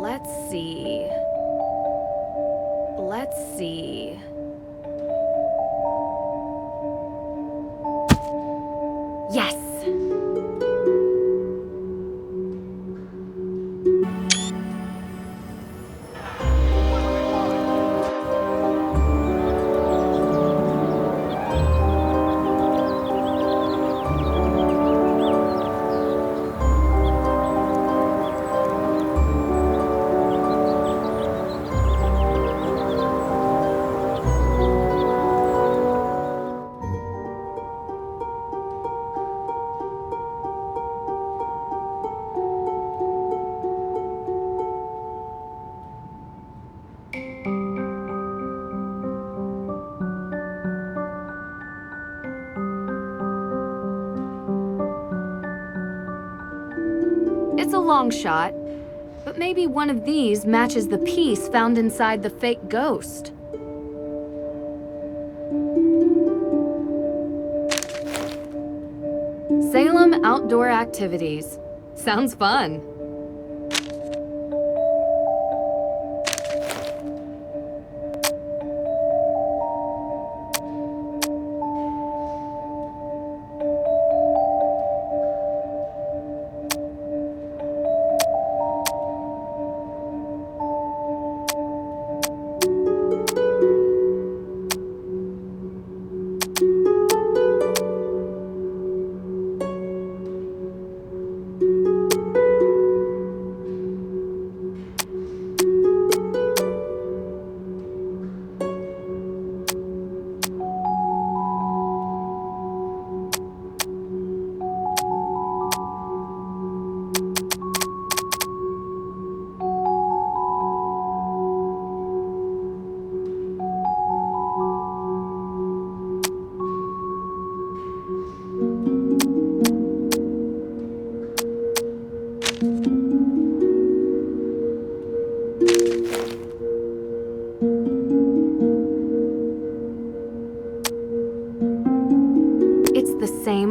Let's see. Yes! It's a long shot, but maybe one of these matches the piece found inside the fake ghost. Salem Outdoor Activities. Sounds fun.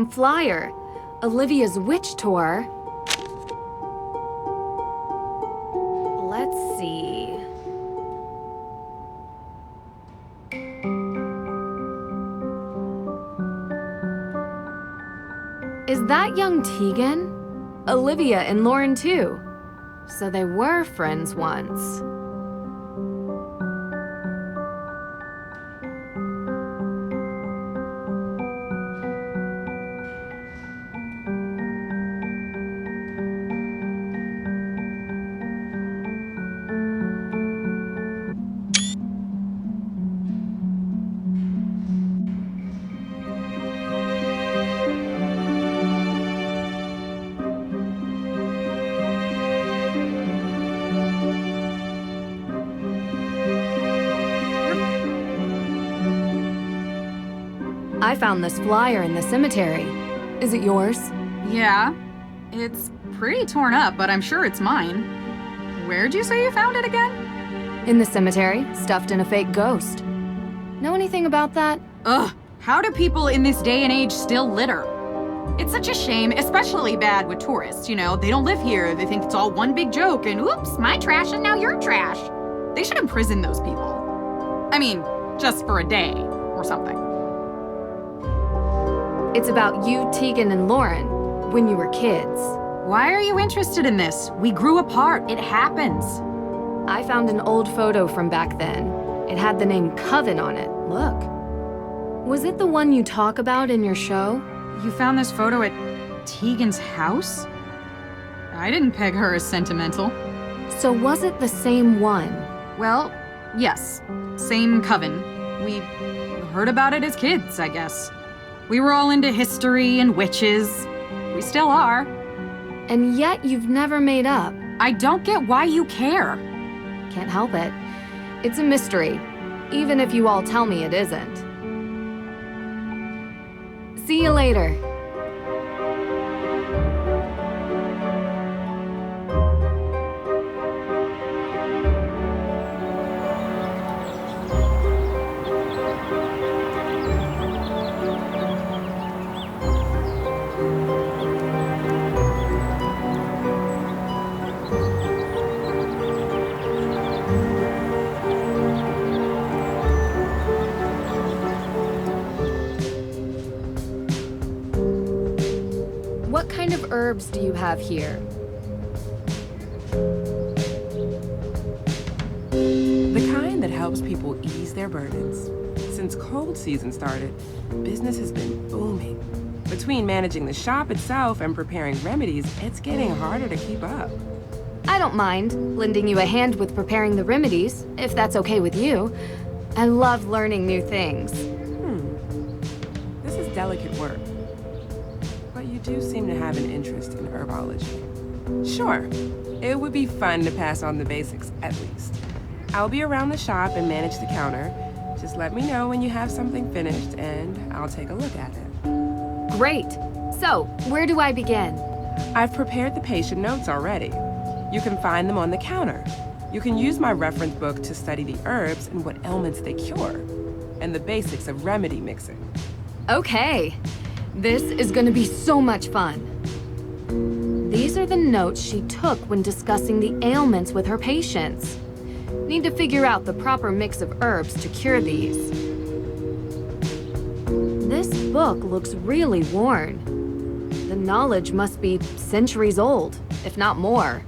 Flyer. Olivia's witch tour. Let's see. Is that young Tegan? Olivia and Lauren too. So they were friends once. I found this flyer in the cemetery. Is it yours?
Yeah. It's pretty torn up, but I'm sure it's mine. Where'd you say you found it again?
In the cemetery, stuffed in a fake ghost. Know anything about that?
Ugh, how do people in this day and age still litter? It's such a shame, especially bad with tourists, you know? They don't live here, they think it's all one big joke, and oops, my trash and now your trash. They should imprison those people. I mean, just for a day or something.
It's about you, Tegan, and Lauren, when you were kids.
Why are you interested in this? We grew apart. It happens.
I found an old photo from back then. It had the name Coven on it. Look. Was it the one you talk about in your show?
You found this photo at Tegan's house? I didn't peg her as sentimental.
So was it the same one?
Well, yes. Same Coven. We heard about it as kids, I guess. We were all into history and witches. We still are.
And yet you've never made up.
I don't get why you care.
Can't help it. It's a mystery, even if you all tell me it isn't. See you later. herbs do you have here?
The kind that helps people ease their burdens. Since cold season started, business has been booming. Between managing the shop itself and preparing remedies, it's getting harder to keep up.
I don't mind lending you a hand with preparing the remedies, if that's okay with you. I love learning new things.
This is delicate work. But you do seem to have an interest in herbology. Sure, it would be fun to pass on the basics, at least. I'll be around the shop and manage the counter. Just let me know when you have something finished, and I'll take a look at it.
Great! So, where do I begin?
I've prepared the patient notes already. You can find them on the counter. You can use my reference book to study the herbs and what ailments they cure, and the basics of remedy mixing.
Okay. This is gonna be so much fun. These are the notes she took when discussing the ailments with her patients. Need to figure out the proper mix of herbs to cure these. This book looks really worn. The knowledge must be centuries old, if not more.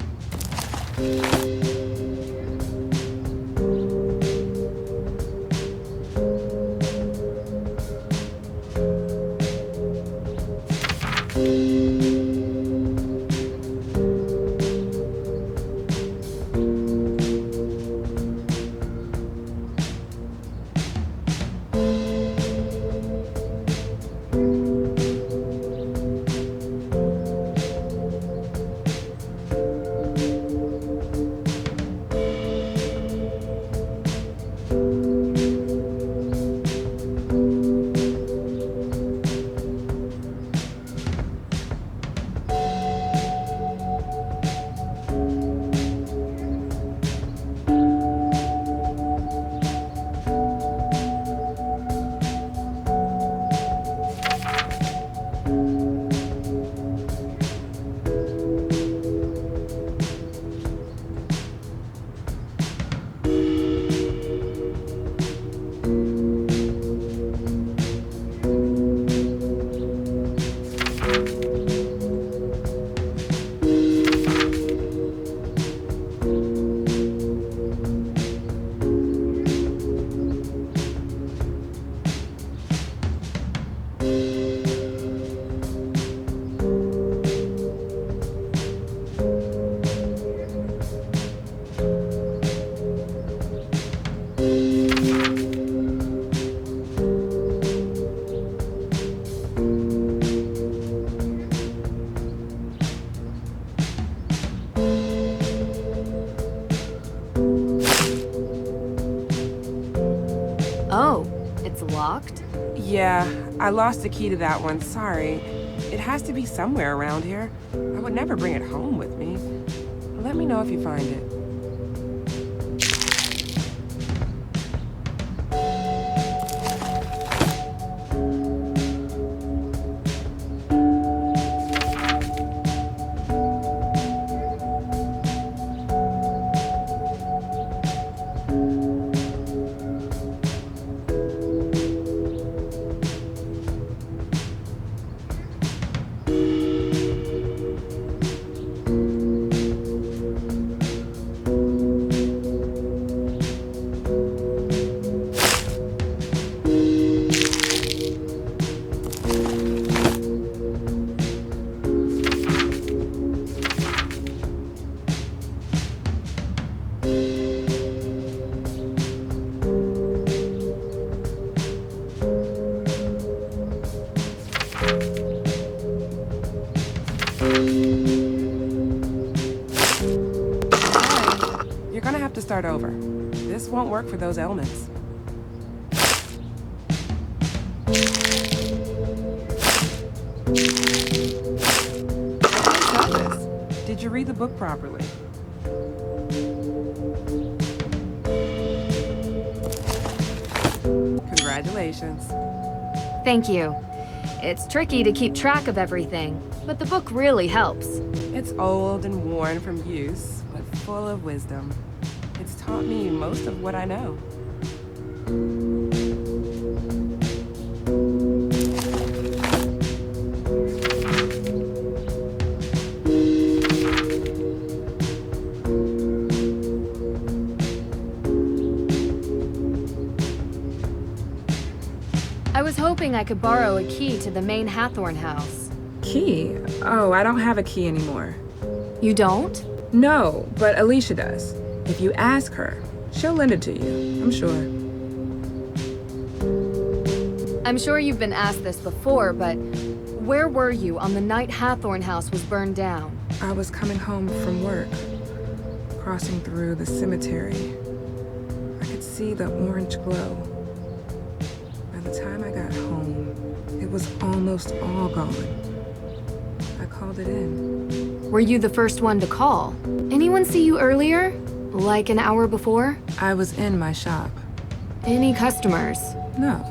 Yeah, I lost the key to that one, sorry. It has to be somewhere around here. I would never bring it home with me. Let me know if you find it. You're gonna have to start over. This won't work for those ailments. Did you read the book properly? Congratulations.
Thank you. It's tricky to keep track of everything, but the book really helps.
It's old and worn from use, but full of wisdom. It's taught me most of what I know.
was hoping I could borrow a key to the main Hathorn house.
Key? Oh, I don't have a key anymore.
You don't?
No, but Alicia does. If you ask her, she'll lend it to you, I'm sure.
I'm sure you've been asked this before, but where were you on the night Hathorn house was burned down?
I was coming home from work, crossing through the cemetery. I could see the orange glow. By the time I got home, it was almost all gone. I called it in.
Were you the first one to call? Anyone see you earlier? Like an hour before?
I was in my shop.
Any customers?
No.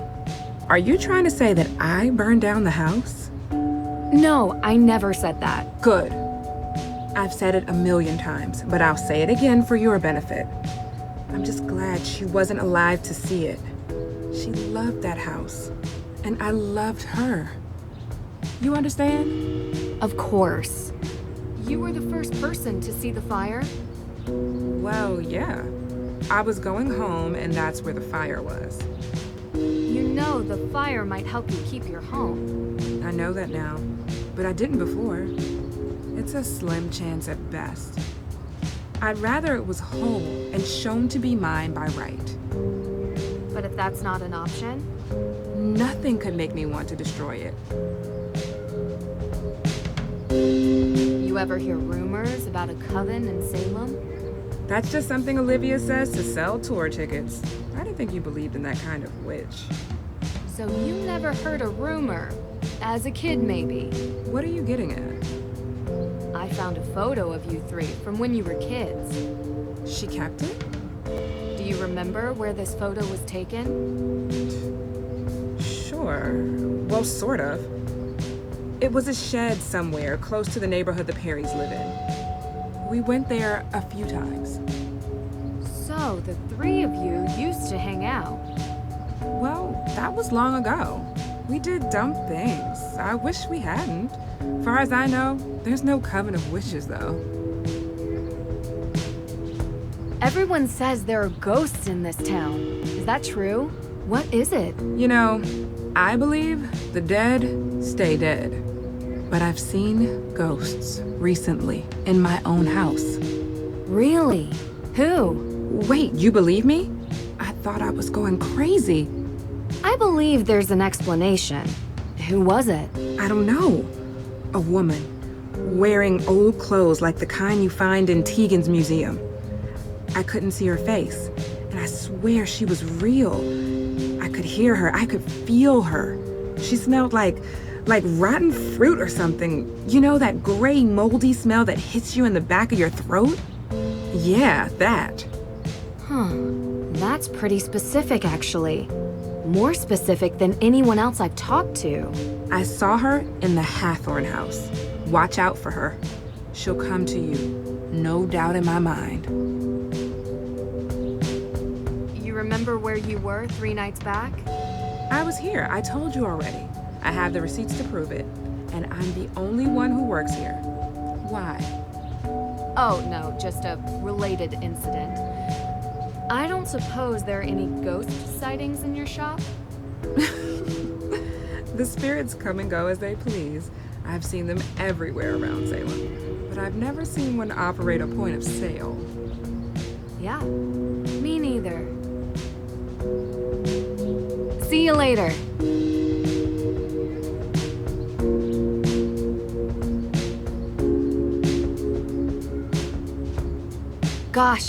Are you trying to say that I burned down the house?
No, I never said that.
Good. I've said it 1,000,000 times, but I'll say it again for your benefit. I'm just glad she wasn't alive to see it. She loved that house, and I loved her. You understand?
Of course. You were the first person to see the fire?
Well, yeah. I was going home, and that's where the fire was.
You know the fire might help you keep your home.
I know that now, but I didn't before. It's a slim chance at best. I'd rather it was whole and shown to be mine by right.
But if that's not an option?
Nothing could make me want to destroy it.
You ever hear rumors about a coven in Salem?
That's just something Olivia says to sell tour tickets. I didn't think you believed in that kind of witch.
So you never heard a rumor? As a kid, maybe?
What are you getting at?
I found a photo of you three from when you were kids.
She kept it?
Do you remember where this photo was taken?
Sure. Well, sort of. It was a shed somewhere close to the neighborhood the Perrys live in. We went there a few times.
So, the three of you used to hang out.
Well, that was long ago. We did dumb things. I wish we hadn't. Far as I know, there's no coven of witches, though.
Everyone says there are ghosts in this town. Is that true? What is it?
You know, I believe the dead stay dead. But I've seen ghosts recently in my own house.
Really? Who?
Wait, you believe me? I thought I was going crazy.
I believe there's an explanation. Who was it?
I don't know. A woman, wearing old clothes like the kind you find in Tegan's museum. I couldn't see her face, and I swear she was real. I could hear her, I could feel her. She smelled like rotten fruit or something. You know, that gray, moldy smell that hits you in the back of your throat? Yeah, that.
Huh. That's pretty specific, actually. More specific than anyone else I've talked to.
I saw her in the Hathorn house. Watch out for her. She'll come to you. No doubt in my mind.
You remember where you were 3 nights back?
I was here. I told you already. I have the receipts to prove it. And I'm the only one who works here. Why?
Oh, no, just a related incident. I don't suppose there are any ghost sightings in your shop?
The spirits come and go as they please. I've seen them everywhere around Salem, but I've never seen one operate a point of sale.
Yeah, me neither. See you later. Gosh,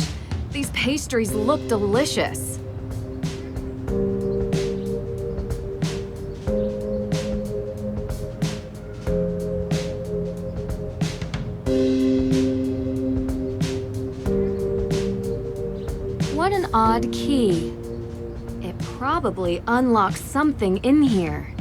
these pastries look delicious. What an odd key. It probably unlocks something in here.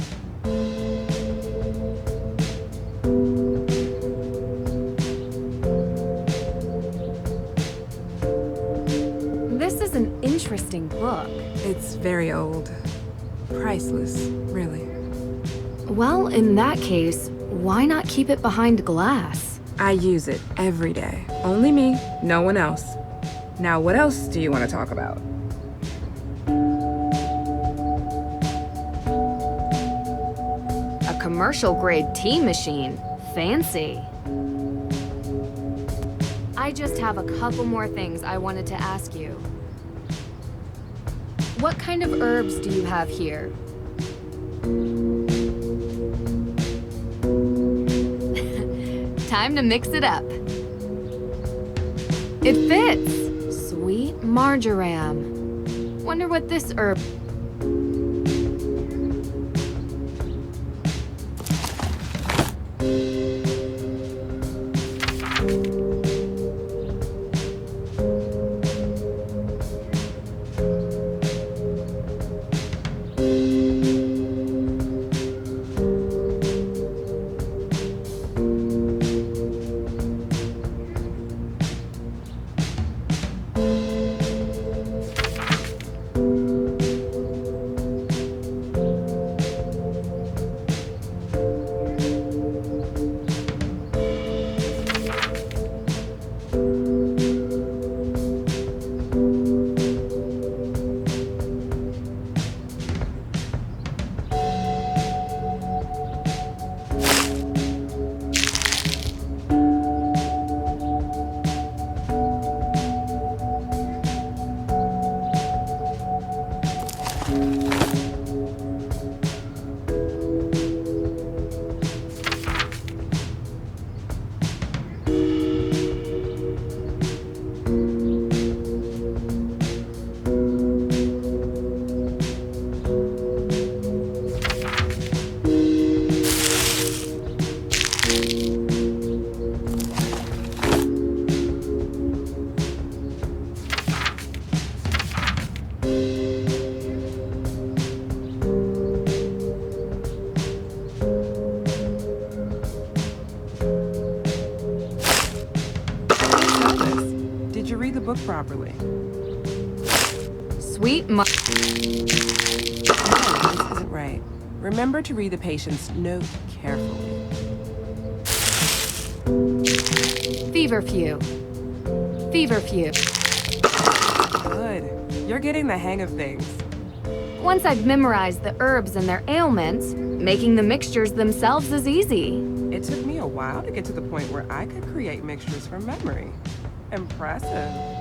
This is an interesting book.
It's very old. Priceless, really.
Well, in that case, why not keep it behind glass?
I use it every day. Only me, no one else. Now, what else do you want to talk about?
commercial-grade tea machine. Fancy. I just have a couple more things I wanted to ask you. What kind of herbs do you have here? Time to mix it up. It fits! Sweet marjoram. Wonder what this herb...
book properly.
Sweet
No, this isn't right. Remember to read the patient's note carefully.
Feverfew. Feverfew.
Good. You're getting the hang of things.
Once I've memorized the herbs and their ailments, making the mixtures themselves is easy.
It took me a while to get to the point where I could create mixtures from memory. Impressive.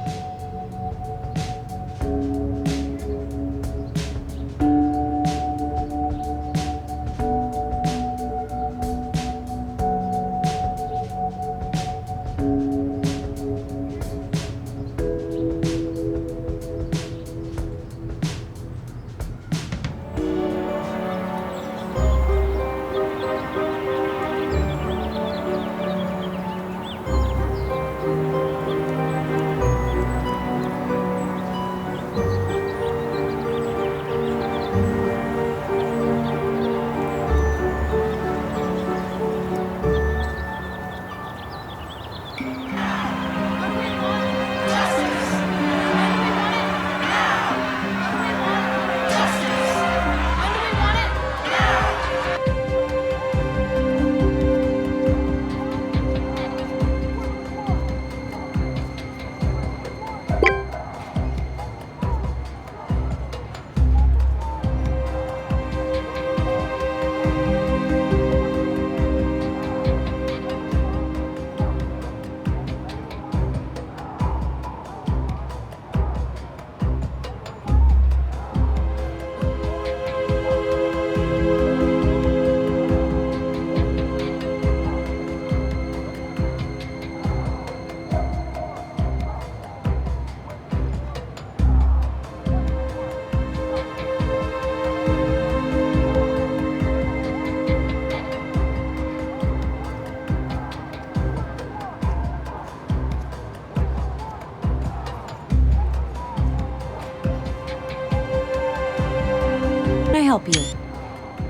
Help you.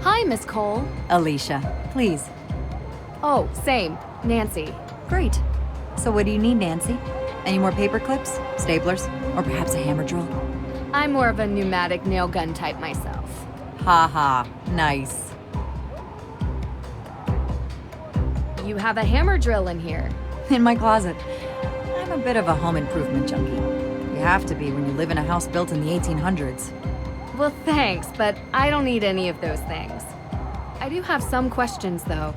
Hi, Miss Cole.
Alicia, please.
Oh, same. Nancy.
Great. So what do you need, Nancy? Any more paper clips, staplers, or perhaps a hammer drill?
I'm more of a pneumatic nail gun type myself.
Ha ha, nice.
You have a hammer drill in here.
In my closet. I'm a bit of a home improvement junkie. You have to be when you live in a house built in the 1800s.
Well, thanks, but I don't need any of those things. I do have some questions, though.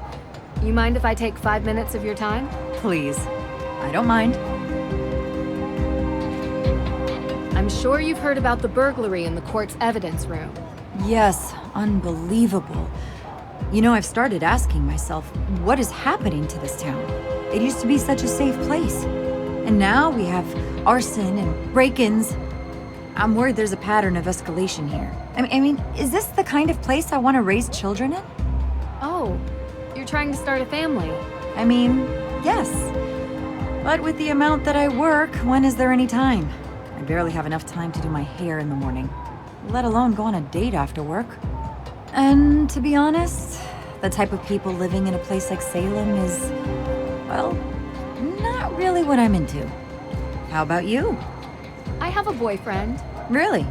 You mind if I take 5 minutes of your time?
Please. I don't mind.
I'm sure you've heard about the burglary in the court's evidence room.
Yes, unbelievable. You know, I've started asking myself, what is happening to this town? It used to be such a safe place. And now we have arson and break-ins. I'm worried there's a pattern of escalation here. I mean, is this the kind of place I want to raise children in?
Oh, you're trying to start a family?
I mean, yes. But with the amount that I work, when is there any time? I barely have enough time to do my hair in the morning, let alone go on a date after work. And to be honest, the type of people living in a place like Salem is, well, not really what I'm into. How about you?
I have a boyfriend.
Really?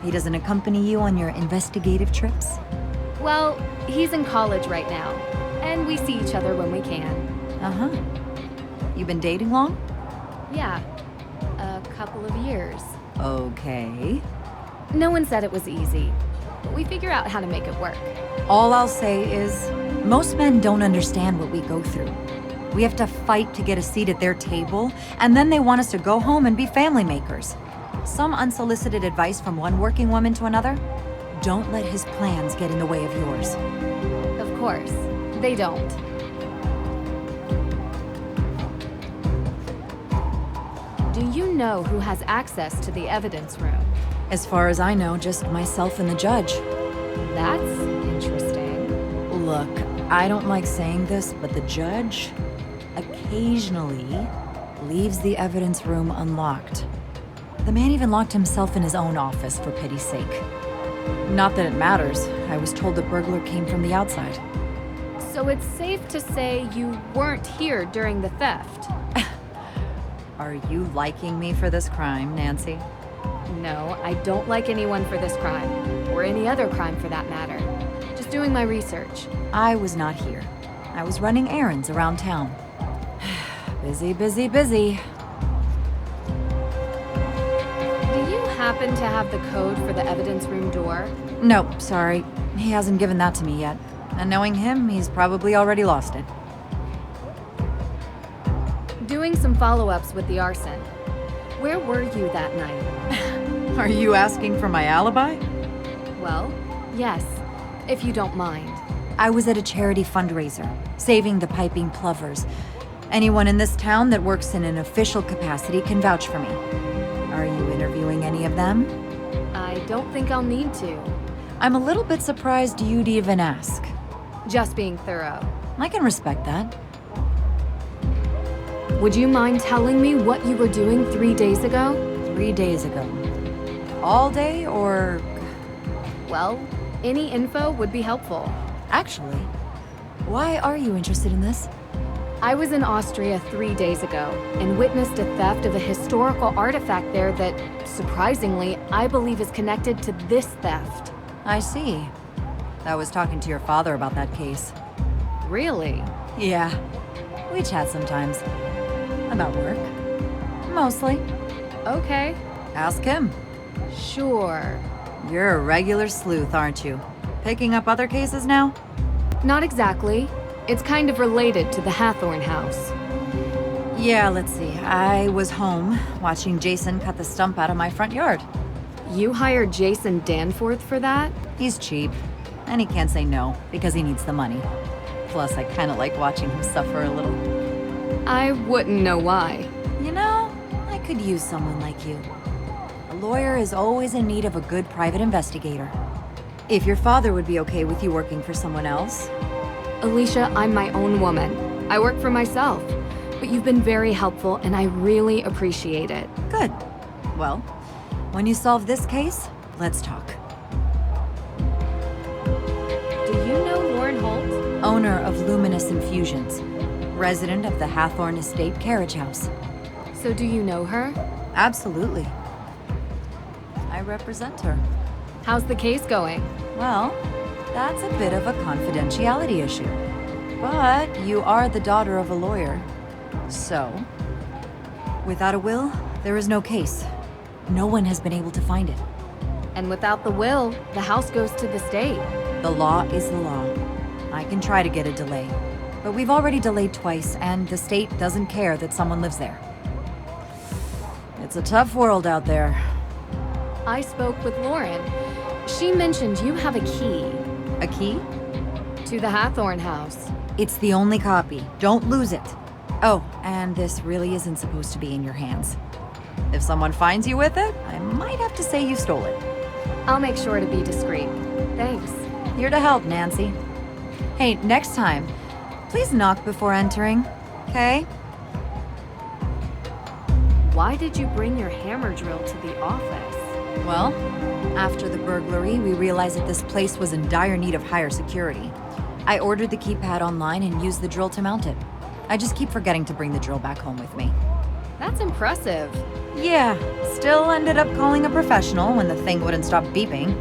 He doesn't accompany you on your investigative trips?
Well, he's in college right now, and we see each other when we can.
Uh-huh. You been dating long?
Yeah, a couple of years.
Okay.
No one said it was easy, but we figure out how to make it work.
All I'll say is, most men don't understand what we go through. We have to fight to get a seat at their table, and then they want us to go home and be family makers. Some unsolicited advice from one working woman to another? Don't let his plans get in the way of yours.
Of course, they don't. Do you know who has access to the evidence room?
As far as I know, just myself and the judge.
That's interesting.
Look, I don't like saying this, but the judge occasionally leaves the evidence room unlocked. The man even locked himself in his own office, for pity's sake. Not that it matters. I was told the burglar came from the outside.
So it's safe to say you weren't here during the theft?
Are you liking me for this crime, Nancy?
No, I don't like anyone for this crime. Or any other crime for that matter. Just doing my research.
I was not here. I was running errands around town. Busy, busy, busy.
Do you happen to have the code for the evidence room door?
Nope, sorry. He hasn't given that to me yet. And knowing him, he's probably already lost it.
Doing some follow-ups with the arson. Where were you that night?
Are you asking for my alibi?
Well, yes, if you don't mind.
I was at a charity fundraiser, saving the piping plovers. Anyone in this town that works in an official capacity can vouch for me. Are you interviewing any of them?
I don't think I'll need to.
I'm a little bit surprised you'd even ask.
Just being thorough.
I can respect that.
Would you mind telling me what you were doing 3 days ago?
3 days ago. All day, or...?
Well, any info would be helpful.
Actually, why are you interested in this?
I was in Austria 3 days ago and witnessed a theft of a historical artifact there that, surprisingly, I believe is connected to this theft.
I see. I was talking to your father about that case.
Really?
Yeah. We chat sometimes. About work. Mostly.
Okay.
Ask him.
Sure.
You're a regular sleuth, aren't you? Picking up other cases now?
Not exactly. It's kind of related to the Hathorn house.
Yeah, let's see. I was home, watching Jason cut the stump out of my front yard.
You hired Jason Danforth for that?
He's cheap, and he can't say no, because he needs the money. Plus, I kinda like watching him suffer a little.
I wouldn't know why.
You know, I could use someone like you. A lawyer is always in need of a good private investigator. If your father would be okay with you working for someone else.
Alicia, I'm my own woman. I work for myself. But you've been very helpful, and I really appreciate it.
Good. Well, when you solve this case, let's talk.
Do you know Lauren Holt?
Owner of Luminous Infusions. Resident of the Hathorn Estate Carriage House.
So do you know her?
Absolutely. I represent her.
How's the case going?
Well, that's a bit of a confidentiality issue. But you are the daughter of a lawyer. So, without a will, there is no case. No one has been able to find it.
And without the will, the house goes to the state.
The law is the law.
I can try to get a delay. But we've already delayed twice, and the state doesn't care that someone lives there. It's a tough world out there.
I spoke with Lauren. She mentioned you have a key.
A key?
To the Hathorn house.
It's the only copy. Don't lose it. Oh, and this really isn't supposed to be in your hands. If someone finds you with it, I might have to say you stole it.
I'll make sure to be discreet. Thanks.
Here to help, Nancy. Hey, next time, please knock before entering, okay?
Why did you bring your hammer drill to the office?
Well, after the burglary, we realized that this place was in dire need of higher security. I ordered the keypad online and used the drill to mount it. I just keep forgetting to bring the drill back home with me.
That's impressive.
Yeah, still ended up calling a professional when the thing wouldn't stop beeping.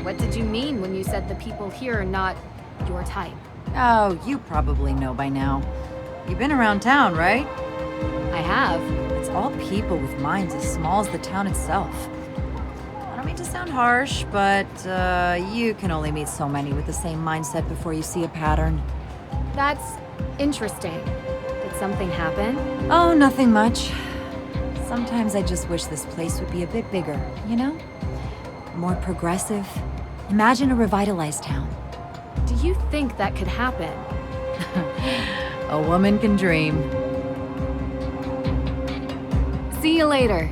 What did you mean when you said the people here are not your type?
Oh, you probably know by now. You've been around town, right?
I have.
It's all people with minds as small as the town itself. I don't mean to sound harsh, but you can only meet so many with the same mindset before you see a pattern.
That's interesting. Did something happen?
Oh, nothing much. Sometimes I just wish this place would be a bit bigger, you know? More progressive. Imagine a revitalized town.
Do you think that could happen?
A woman can dream.
See you later.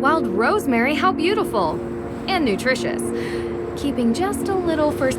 Wild rosemary, how beautiful! And nutritious. Keeping just a little for